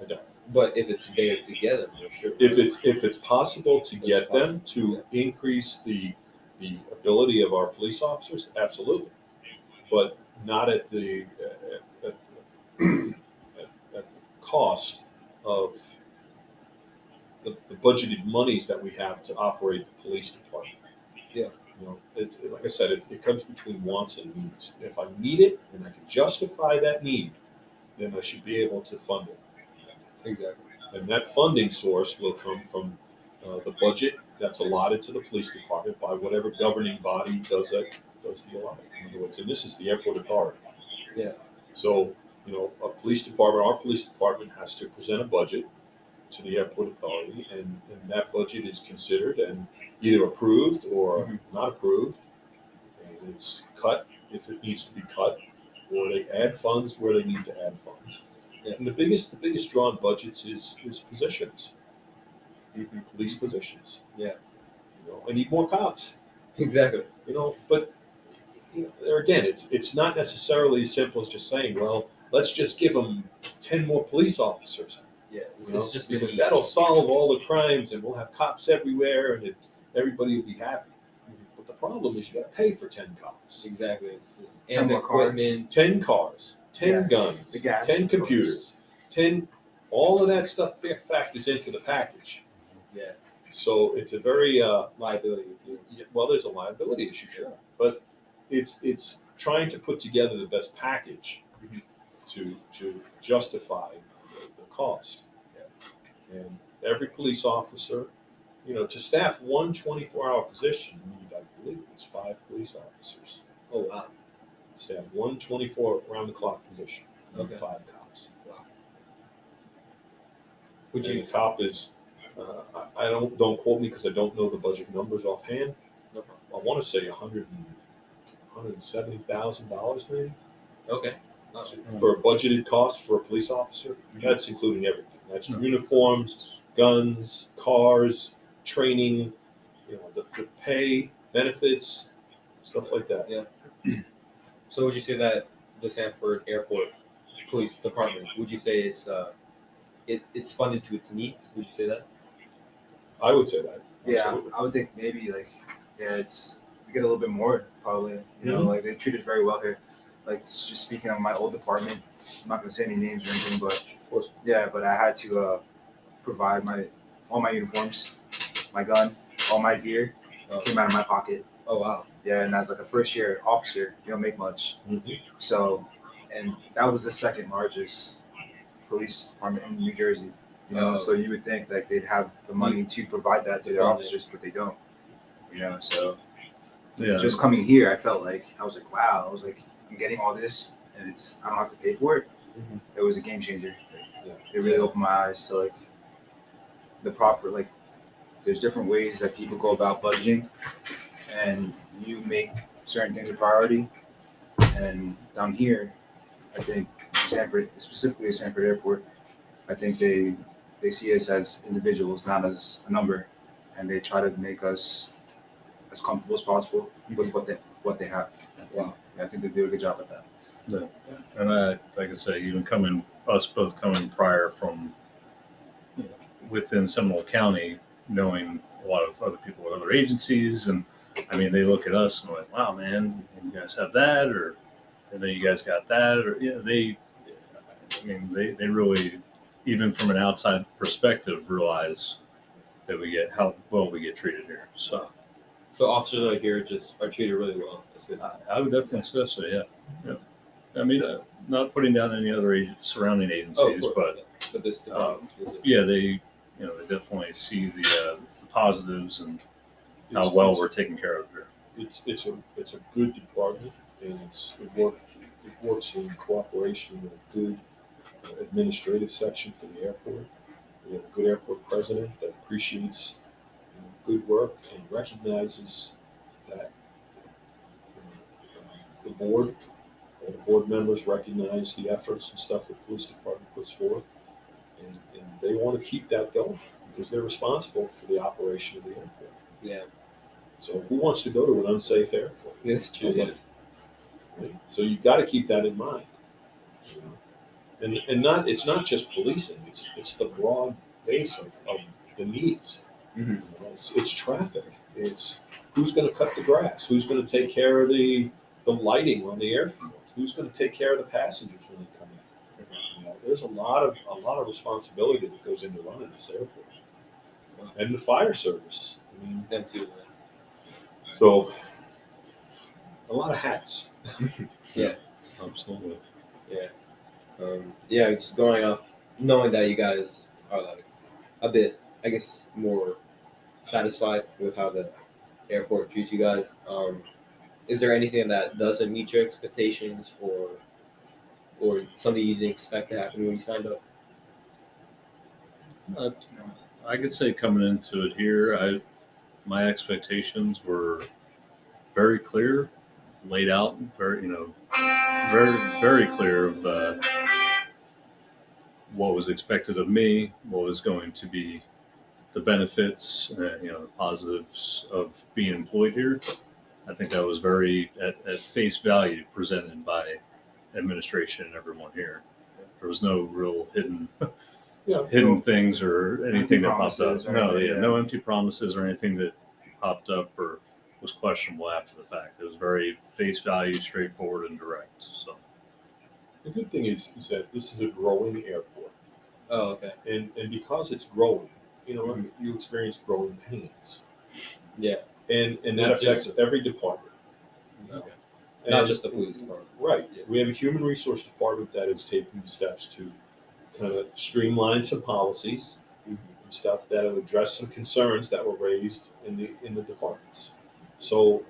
I don't. But if it's there to get them, for sure. If it's possible to get them to increase the ability of our police officers, absolutely, but not at the at the cost of the budgeted monies that we have to operate the police department. Yeah. Like I said, it comes between wants and needs. If I need it and I can justify that need, then I should be able to fund it. Exactly. And that funding source will come from the budget that's allotted to the police department by whatever governing body does the allotment. In other words, and this is the airport authority. Yeah. So, our police department has to present a budget to the airport authority, and that budget is considered and either approved or not approved, and it's cut if it needs to be cut, or they add funds where they need to add funds. Yeah. And the biggest draw on budgets is positions, police positions. Yeah. I need more cops. Exactly. But there again, it's not necessarily as simple as just saying, well, let's just give them 10 more police officers. Yeah. It's just because that'll solve all the crimes, and we'll have cops everywhere, and everybody will be happy. But the problem is you got to pay for 10 cops, Exactly. It's just, 10 and more cars. equipment. 10 cars, 10 Yes, guns, the gas 10 cars. computers, 10. All of that stuff factors into the package. Yeah. So it's a very Liability. Too. well, there's a liability issue, sure, but it's trying to put together the best package to justify the cost. Yeah. And every police officer, to staff one 24-hour position, you need, I believe, it's 5 police officers. Oh wow. Staff one 24 round-the-clock position. You need Okay. 5 cops. Wow. Would And you? the cop is, I don't quote me because I don't know the budget numbers offhand. No problem. I want to say $170,000 maybe Okay. for a budgeted cost for a police officer. That's including everything. That's uniforms, guns, cars, training, the pay, benefits, stuff like that. Yeah. So would you say that the Sanford Airport Police Department, would you say it's funded to its needs? Would you say that? I would say that. Yeah, Absolutely. I would think maybe we get a little bit more probably. Like they treat us very well here. Like just speaking of my old department, I'm not gonna say any names or anything, but Of course. yeah, but I had to provide all my uniforms, my gun, all my gear came out of my pocket. Oh wow. Yeah, and as like a first year officer, you don't make much. So, and that was the second largest police department in New Jersey. So you would think like they'd have the money to provide that to their officers, but they don't. So Yeah. just coming here, I was like, wow. I was like, I'm getting all this, and I don't have to pay for it. It was a game changer. It really opened my eyes to like the proper there's different ways that people go about budgeting, and you make certain things a priority. And down here, I think Sanford, specifically Sanford Airport, I think they see us as individuals, not as a number, and they try to make us as comfortable as possible with what they have. Wow. I think they do a good job at that. And like I say, even us both coming prior from within Seminole County, knowing a lot of other people at other agencies, and I mean, they look at us and like, wow, man, you guys have that, and then you guys got that, or they really, even from an outside perspective, realize that we get how well we get treated here. So officers like here just are treated really well. That's good. I would definitely say so. Yeah. I mean, not putting down any other surrounding agencies, but this yeah, they definitely see the positives and how well we're taken care of here. It's a good department, and it works in cooperation with a good administrative section for the airport. We have a good airport president that appreciates good work and recognizes that the board members recognize the efforts and stuff that the police department puts forth, and they want to keep that going because they're responsible for the operation of the airport. Yeah. So who wants to go to an unsafe airport? Yeah, that's true. Nobody. Right? So you've got to keep that in mind. And it's not just policing, it's the broad base of the needs. Mm-hmm. It's traffic. It's who's going to cut the grass, who's going to take care of the lighting on the airfield, who's going to take care of the passengers when they come in. There's a lot of responsibility that goes into running this airport, and the fire service. I mean, them too. so a lot of hats. Yeah, absolutely. Yeah. Just going off, knowing that you guys are like a bit, I guess, more satisfied with how the airport treats you guys. Is there anything that doesn't meet your expectations, or something you didn't expect to happen when you signed up? I could say coming into it here, my expectations were very clear, laid out, very very clear of what was expected of me, what was going to be the benefits, the positives of being employed here. I think that was very at face value presented by administration and everyone here. There was no real hidden things or anything that popped up. No empty promises or anything that popped up or was questionable after the fact. It was very face value, straightforward, and direct. So the good thing is that this is a growing airport. Oh, okay. And because it's growing, you experience growing pains. Yeah. And that affects every department. Okay. Not just the police department. Right. Yeah. We have a human resource department that is taking steps to kind of streamline some policies and stuff that will address some concerns that were raised in the departments. So,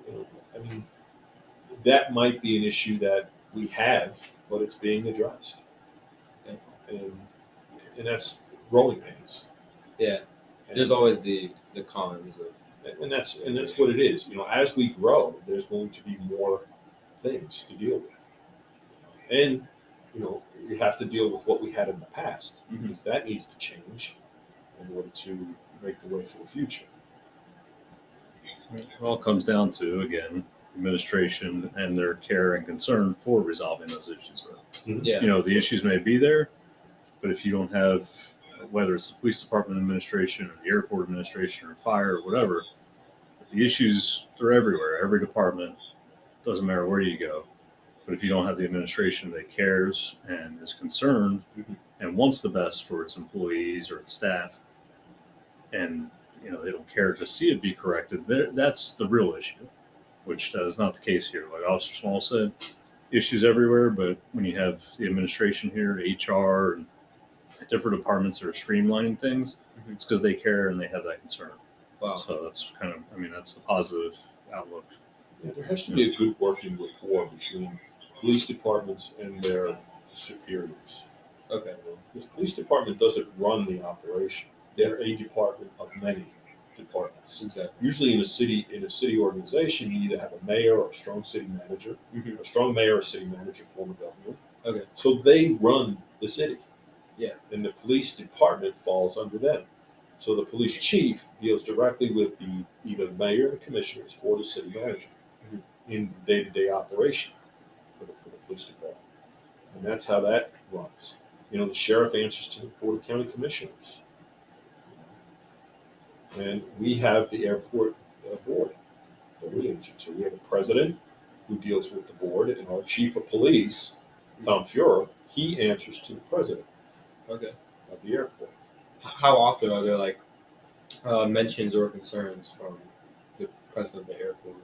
that might be an issue that we have, but it's being addressed. And that's growing pains. Yeah. There's always the cons of. And that's what it is. As we grow, there's going to be more things to deal with, and you have to deal with what we had in the past because that needs to change in order to make the way for the future. It all comes down to, again, administration and their care and concern for resolving those issues. Though. Yeah. The issues may be there, but if you don't have, whether it's the police department administration or the airport administration or fire or whatever, the issues are everywhere. Every department, doesn't matter where you go. But if you don't have the administration that cares and is concerned and wants the best for its employees or its staff, and they don't care to see it be corrected, that's the real issue, which is not the case here. Like Officer Small said, issues everywhere, but when you have the administration here, HR, and different departments that are streamlining things, it's because they care and they have that concern. Wow. So that's that's the positive outlook. Yeah, there has to be a good working rapport between police departments and their superiors. Okay. The police department doesn't run the operation. They're a department of many departments. Exactly. Usually in a city organization, you either have a mayor or a strong city manager, a strong mayor or city manager form of government. Okay. So they run the city. Yeah. And the police department falls under them. So the police chief deals directly with either the mayor, the commissioners, or the city manager in the day-to-day operation for the police department. And that's how that runs. The sheriff answers to the Board of County Commissioners. And we have the airport board that we answer to. We have a president who deals with the board, and our chief of police, Tom Fuhrer, he answers to the president Okay. of the airport. How often are there like mentions or concerns from the president of the airport?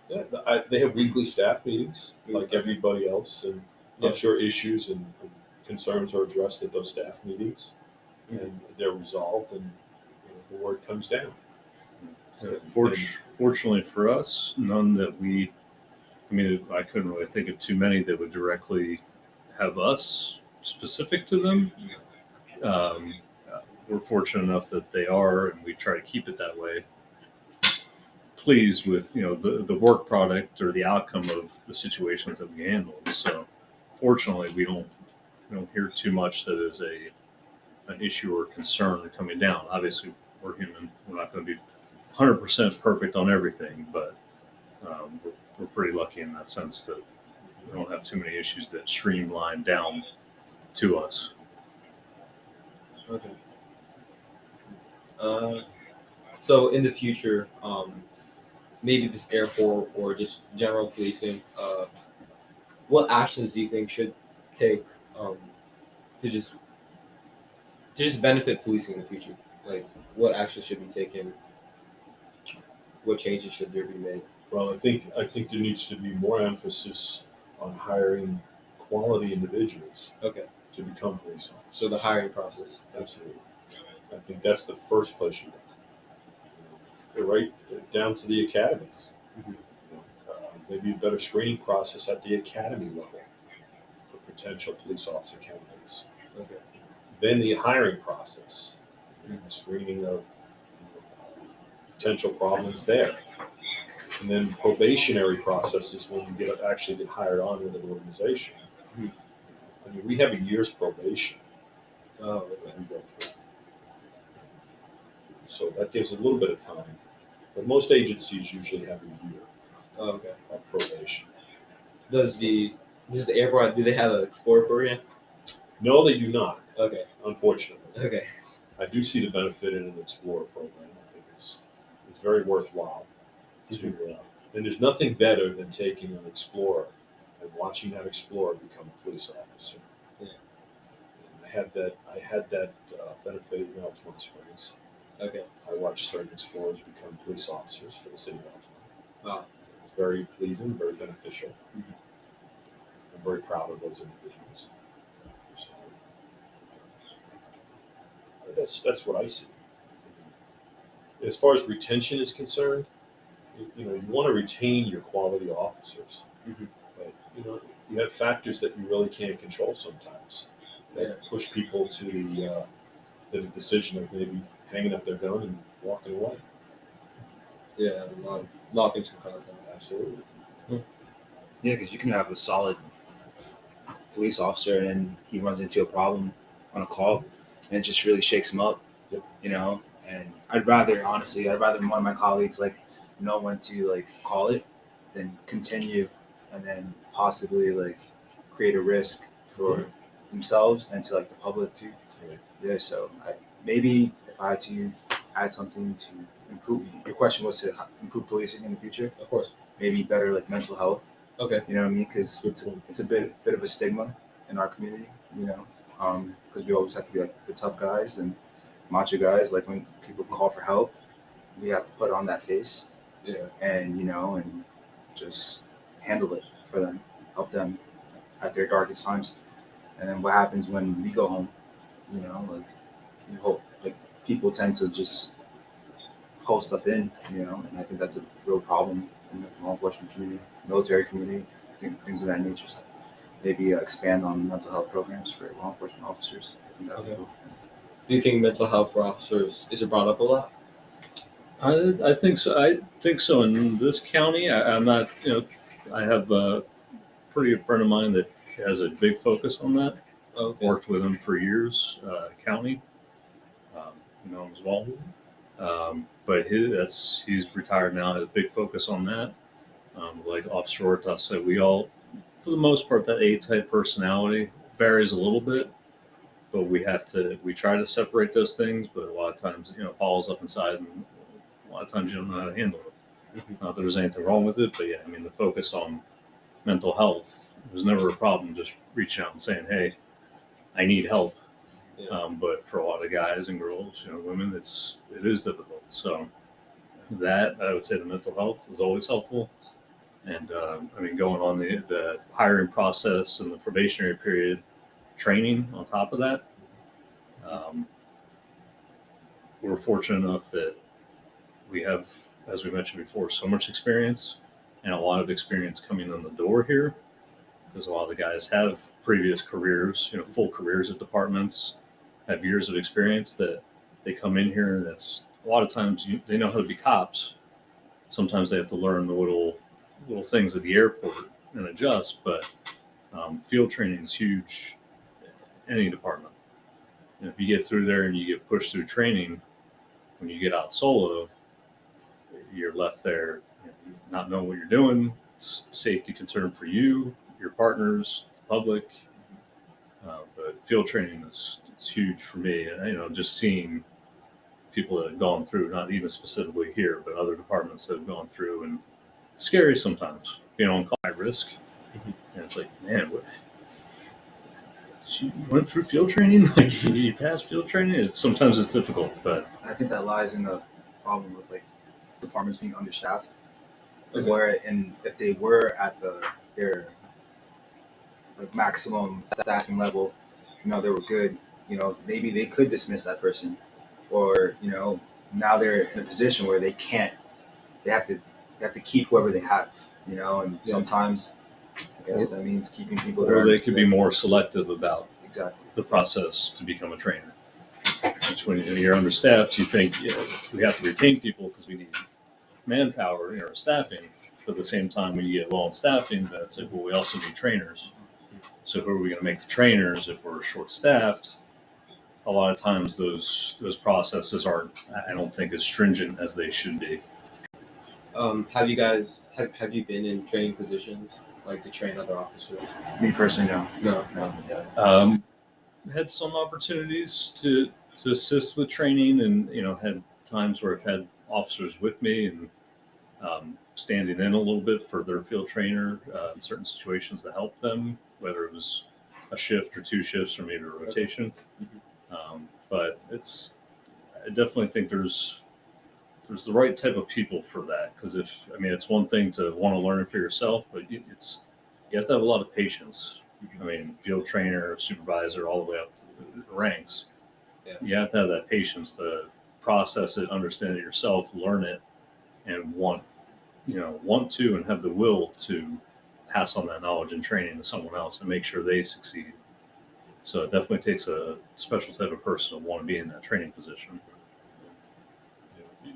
Yeah, they have weekly staff meetings like everybody else, and I'm sure issues and concerns are addressed at those staff meetings, and they're resolved, and the word comes down. So fortunately for us, none that we. I mean, I couldn't really think of too many that would directly have us specific to them. We're fortunate enough that they are, and we try to keep it that way. Pleased with the work product or the outcome of the situations that we handle. So fortunately, we don't hear too much that is an issue or concern coming down. Obviously, we're human. We're not going to be 100% perfect on everything, but we're pretty lucky in that sense that we don't have too many issues that streamline down to us. Okay. So in the future, maybe this airport or just general policing, what actions do you think should take to just benefit policing in the future? Like, what actions should be taken? What changes should there be made? Well, I think there needs to be more emphasis on hiring quality individuals Okay. to become police officers. So the hiring process. Absolutely. I think that's the first place you look. Right down to the academies. Maybe a better screening process at the academy level for potential police officer candidates. Okay. Then the hiring process, screening of potential problems there. And then probationary processes when you actually get hired on with an organization. I mean, we have a year's probation that we go through. So that gives a little bit of time. But most agencies usually have a year of probation. Does the airport, do they have an Explorer program? No, they do not. Okay. Unfortunately. Okay. I do see the benefit in an Explorer program. I think it's very worthwhile. And there's nothing better than taking an Explorer and watching that Explorer become a police officer. Yeah. And I had that benefit in Altamont Springs. Okay. I watched certain Explorers become police officers for the city of Altamont. Wow. It's very pleasing, very beneficial. I'm very proud of those individuals. So, that's what I see. As far as retention is concerned, you want to retain your quality officers, but you have factors that you really can't control sometimes that push people to the decision of maybe hanging up their gun and walking away. Yeah, a lot of things can cause that. Absolutely. Yeah, because you can have a solid police officer and then he runs into a problem on a call and it just really shakes him up. Yep. And I'd rather one of my colleagues know when to call it than continue and then possibly create a risk for themselves and to the public too. Right. Yeah, so maybe if I had to add something to improve, your question was to improve policing in the future. Of course. Maybe better mental health. Okay. You know what I mean? Because it's a bit of a stigma in our community. Because we always have to be the tough guys and macho guys. When people call for help, we have to put on that face. Yeah. And and just handle it for them, help them at their darkest times. And then what happens when we go home? We hope people tend to just hold stuff in. And I think that's a real problem in the law enforcement community, military community, things of that nature. So maybe expand on mental health programs for law enforcement officers. I think that would be cool. Do you think mental health for officers is brought up a lot? I think so. I think so. In this county, I'm not. I have a pretty good friend of mine that has a big focus on that. Okay. Worked with him for years, county. as well. But he's retired now. Has a big focus on that. Like Officer Huertas said, we all, for the most part, that A-type personality varies a little bit, but we try to separate those things. But a lot of times, Paul's up inside, and a lot of times you don't know how to handle it. Not that there's anything wrong with it, but yeah, the focus on mental health was never a problem. Just reaching out and saying, "Hey, I need help." Yeah. But for a lot of guys and girls, women, it is difficult. So that, I would say, the mental health is always helpful. And going on the hiring process and the probationary period training on top of that, we're fortunate enough that we have, as we mentioned before, so much experience and a lot of experience coming in the door here, because a lot of the guys have previous careers, full careers at departments, have years of experience that they come in here, and that's a lot of times they know how to be cops. Sometimes they have to learn the little things at the airport and adjust, but field training is huge in any department. And if you get through there and you get pushed through training, when you get out solo, you're left there not knowing what you're doing. It's a safety concern for you, your partners, the public. But field training is huge for me. And, just seeing people that have gone through, not even specifically here, but other departments that have gone through, and it's scary sometimes being on call, high risk. And it's like, man, you went through field training? Like, you passed field training? Sometimes it's difficult, but I think that lies in the problem with departments being understaffed. Okay. If they were at their maximum staffing level, they were good. Maybe they could dismiss that person, or now they're in a position where they can't. They have to keep whoever they have. And sometimes I guess that means keeping people. Or they could be more selective about exactly the process to become a trainer. Which, when you're understaffed, you think we have to retain people because we need manpower, staffing. But at the same time, when you get low on staffing, that's like, well, we also need trainers. So who are we going to make the trainers if we're short-staffed? A lot of times those processes aren't, I don't think, as stringent as they should be. Have you guys have you been in training positions, like to train other officers? Me personally, no. Had some opportunities to assist with training, and had times where I've had officers with me and standing in a little bit for their field trainer in certain situations to help them, whether it was a shift or two shifts or maybe a rotation. But I definitely think there's the right type of people for that, because it's one thing to want to learn it for yourself, but you have to have a lot of patience. Field trainer, supervisor, all the way up to the ranks. Yeah. You have to have that patience to process it, understand it yourself, learn it, and want to and have the will to pass on that knowledge and training to someone else and make sure they succeed. So it definitely takes a special type of person to want to be in that training position.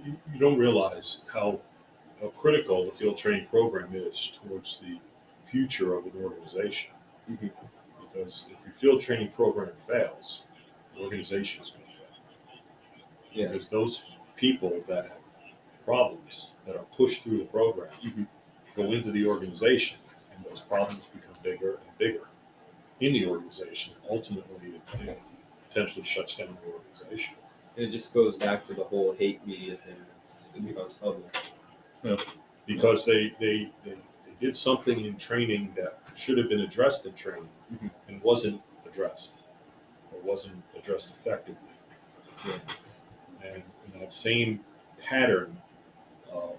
You don't realize how critical the field training program is towards the future of an organization. Because if your field training program fails, the organization is going to fail. Yeah. Because those people that have problems that are pushed through the program go into the organization, and those problems become bigger and bigger in the organization. Ultimately, it potentially shuts down the organization. And it just goes back to the whole hate media thing. It becomes public. Yep. Because they did something in training that should have been addressed in training and wasn't addressed, or wasn't addressed effectively. Yeah. And that same pattern of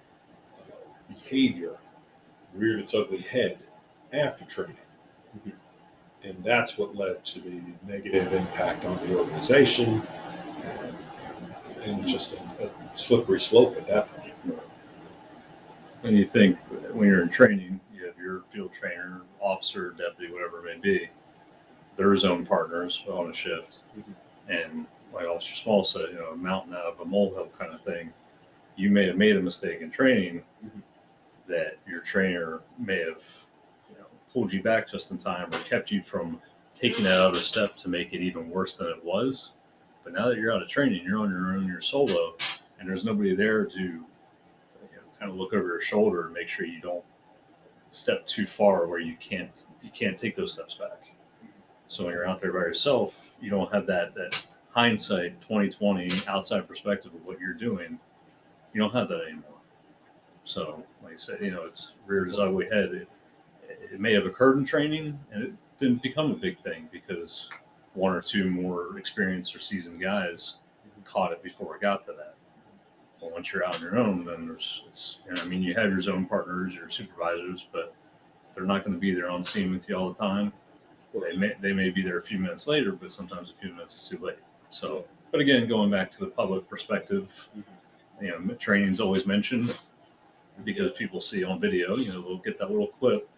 behavior reared its ugly head after training. And that's what led to the negative impact on the organization, and just a slippery slope at that point. And you think when you're in training, you have your field trainer, officer, deputy, whatever it may be, their zone partners on a shift. And like Officer Small said, a mountain out of a molehill kind of thing. You may have made a mistake in training that your trainer may have pulled you back just in time, or kept you from taking that other step to make it even worse than it was. But now that you're out of training, you're on your own, you're solo, and there's nobody there to kind of look over your shoulder and make sure you don't step too far where you can't take those steps back. So when you're out there by yourself, you don't have that hindsight 2020 outside perspective of what you're doing. You don't have that anymore. So like I said, it's reared its ugly head. It may have occurred in training, and it didn't become a big thing because one or two more experienced or seasoned guys caught it before it got to that. Well, once you're out on your own, then you have your zone partners, your supervisors, but they're not going to be there on scene with you all the time. They may be there a few minutes later, but sometimes a few minutes is too late. So, but again, going back to the public perspective, training's always mentioned because people see on video, they'll get that little clip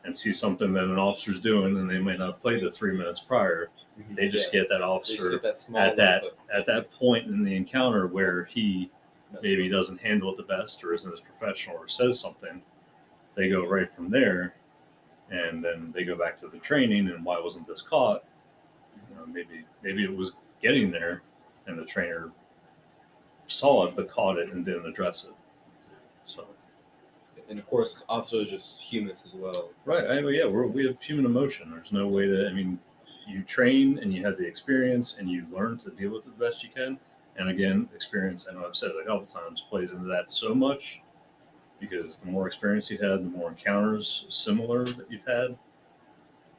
and see something that an officer's doing, and they might not play the 3 minutes prior. They just get that officer at that point in the encounter where he maybe doesn't handle it the best or isn't as professional or says something. They go right from there, and then they go back to the training. And why wasn't this caught? Maybe it was getting there, and the trainer saw it but caught it and didn't address it. So. And of course, officers are just humans as well. Right. We have human emotion. There's no way to. You train and you have the experience and you learn to deal with it the best you can. And again, experience, I know I've said it a couple times, plays into that so much because the more experience you had, the more encounters similar that you've had.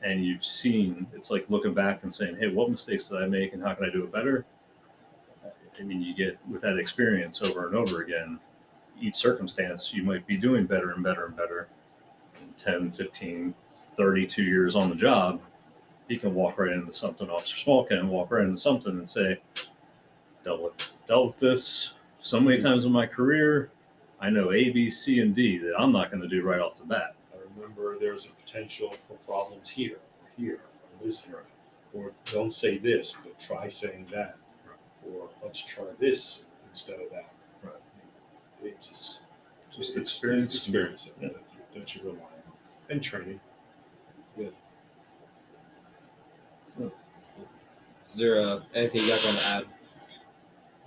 And you've seen, it's like looking back and saying, hey, what mistakes did I make and how can I do it better? You get with that experience over and over again, each circumstance, you might be doing better and better and better. 10, 15, 32 years on the job, he can walk right into something. Officer Small can walk right into something and say, dealt with this so many times in my career. I know A, B, C, and D that I'm not going to do right off the bat. I remember there's a potential for problems here, or this area. Or don't say this, but try saying that. Or let's try this instead of that. Right. It's Just experience that you rely on. And training. Good. Is there anything you guys want to add?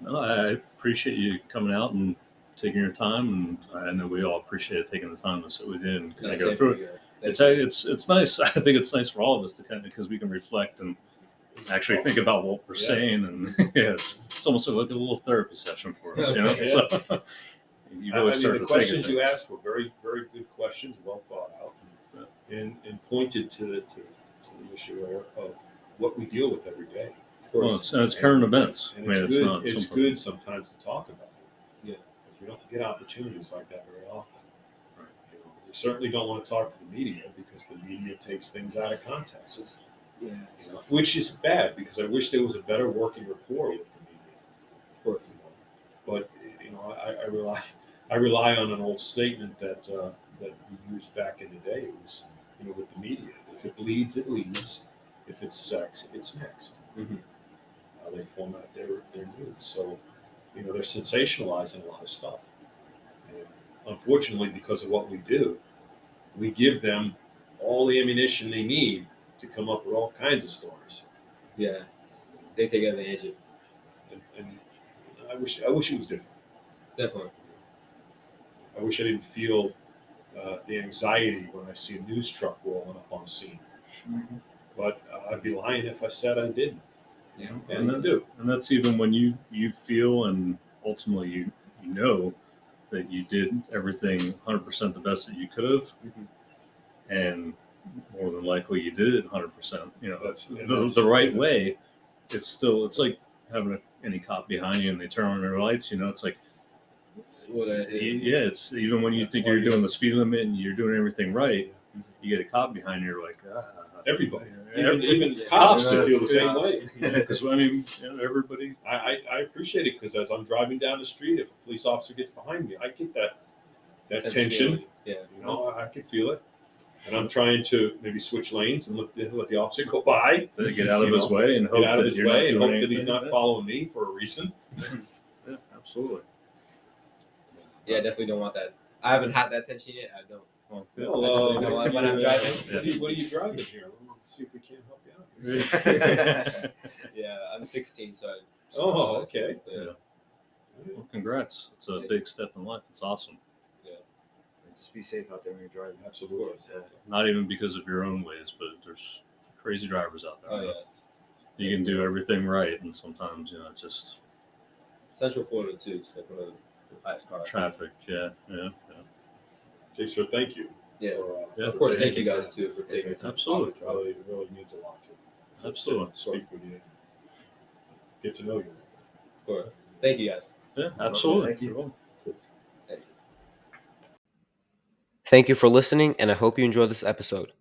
No, I appreciate you coming out and taking your time, and I know we all appreciate taking the time to sit with you and kind of go through it. It's nice. I think it's nice for all of us to kind of, because we can reflect and actually think about what we're saying, and it's almost like a little therapy session for us. So, you really the questions you asked were very, very good questions, well thought out, and pointed to the issue of what we deal with every day. Well, it's current events. And it's good sometimes to talk about it. Yeah, because we don't get opportunities like that very often. Right. We certainly don't want to talk to the media because the media takes things out of context. Which is bad because I wish there was a better working rapport with the media. Of course, but I rely on an old statement that we used back in the day. It was with the media: if it bleeds, it leads. If it's sex, it's next. Mm-hmm. They format their news, so they're sensationalizing a lot of stuff. And unfortunately, because of what we do, we give them all the ammunition they need to come up with all kinds of stories. Yeah, they take advantage of. And I wish it was different. Definitely. I wish I didn't feel the anxiety when I see a news truck rolling up on the scene. Mm-hmm. But I'd be lying if I said I didn't. And I do. And that's even when you feel and ultimately you know that you did everything 100% the best that you could have. Mm-hmm. And more than likely you did it 100%. That's the right way. It's like having any cop behind you and they turn on their lights. It's like, it's even when you think you're doing the speed limit and you're doing everything right, you get a cop behind you, you're like, everybody. Even cops feel the same way. Because everybody. I appreciate it because as I'm driving down the street, if a police officer gets behind me, I get that tension. I can feel it, and I'm trying to maybe switch lanes and let the officer go by. Get out of his way and hope that he's not following me for a reason. Yeah, absolutely. Yeah, I definitely don't want that. I haven't had that tension yet. I don't Well, good. Well, know when I'm Yeah. driving. What are you driving here? We'll see if we can't help you out here. Yeah, I'm 16, so. Oh, okay. Yeah. Well, congrats. It's a big step in life. It's awesome. Just be safe out there when you're driving. Absolutely. Yeah. Not even because of your own ways, but there's crazy drivers out there. Oh, yeah. You can do everything right, and sometimes, just Central Florida, too. It's like one of the highest cars. traffic. Yeah. Okay, so thank you. Yeah. Yeah, Of course, for thank you taking guys, time. too, for taking your time. Absolutely. It really means a lot to Absolutely. speak with you, get to know you. Of course. Thank you, guys. Yeah, absolutely. Thank you. You're welcome. Thank you for listening, and I hope you enjoyed this episode.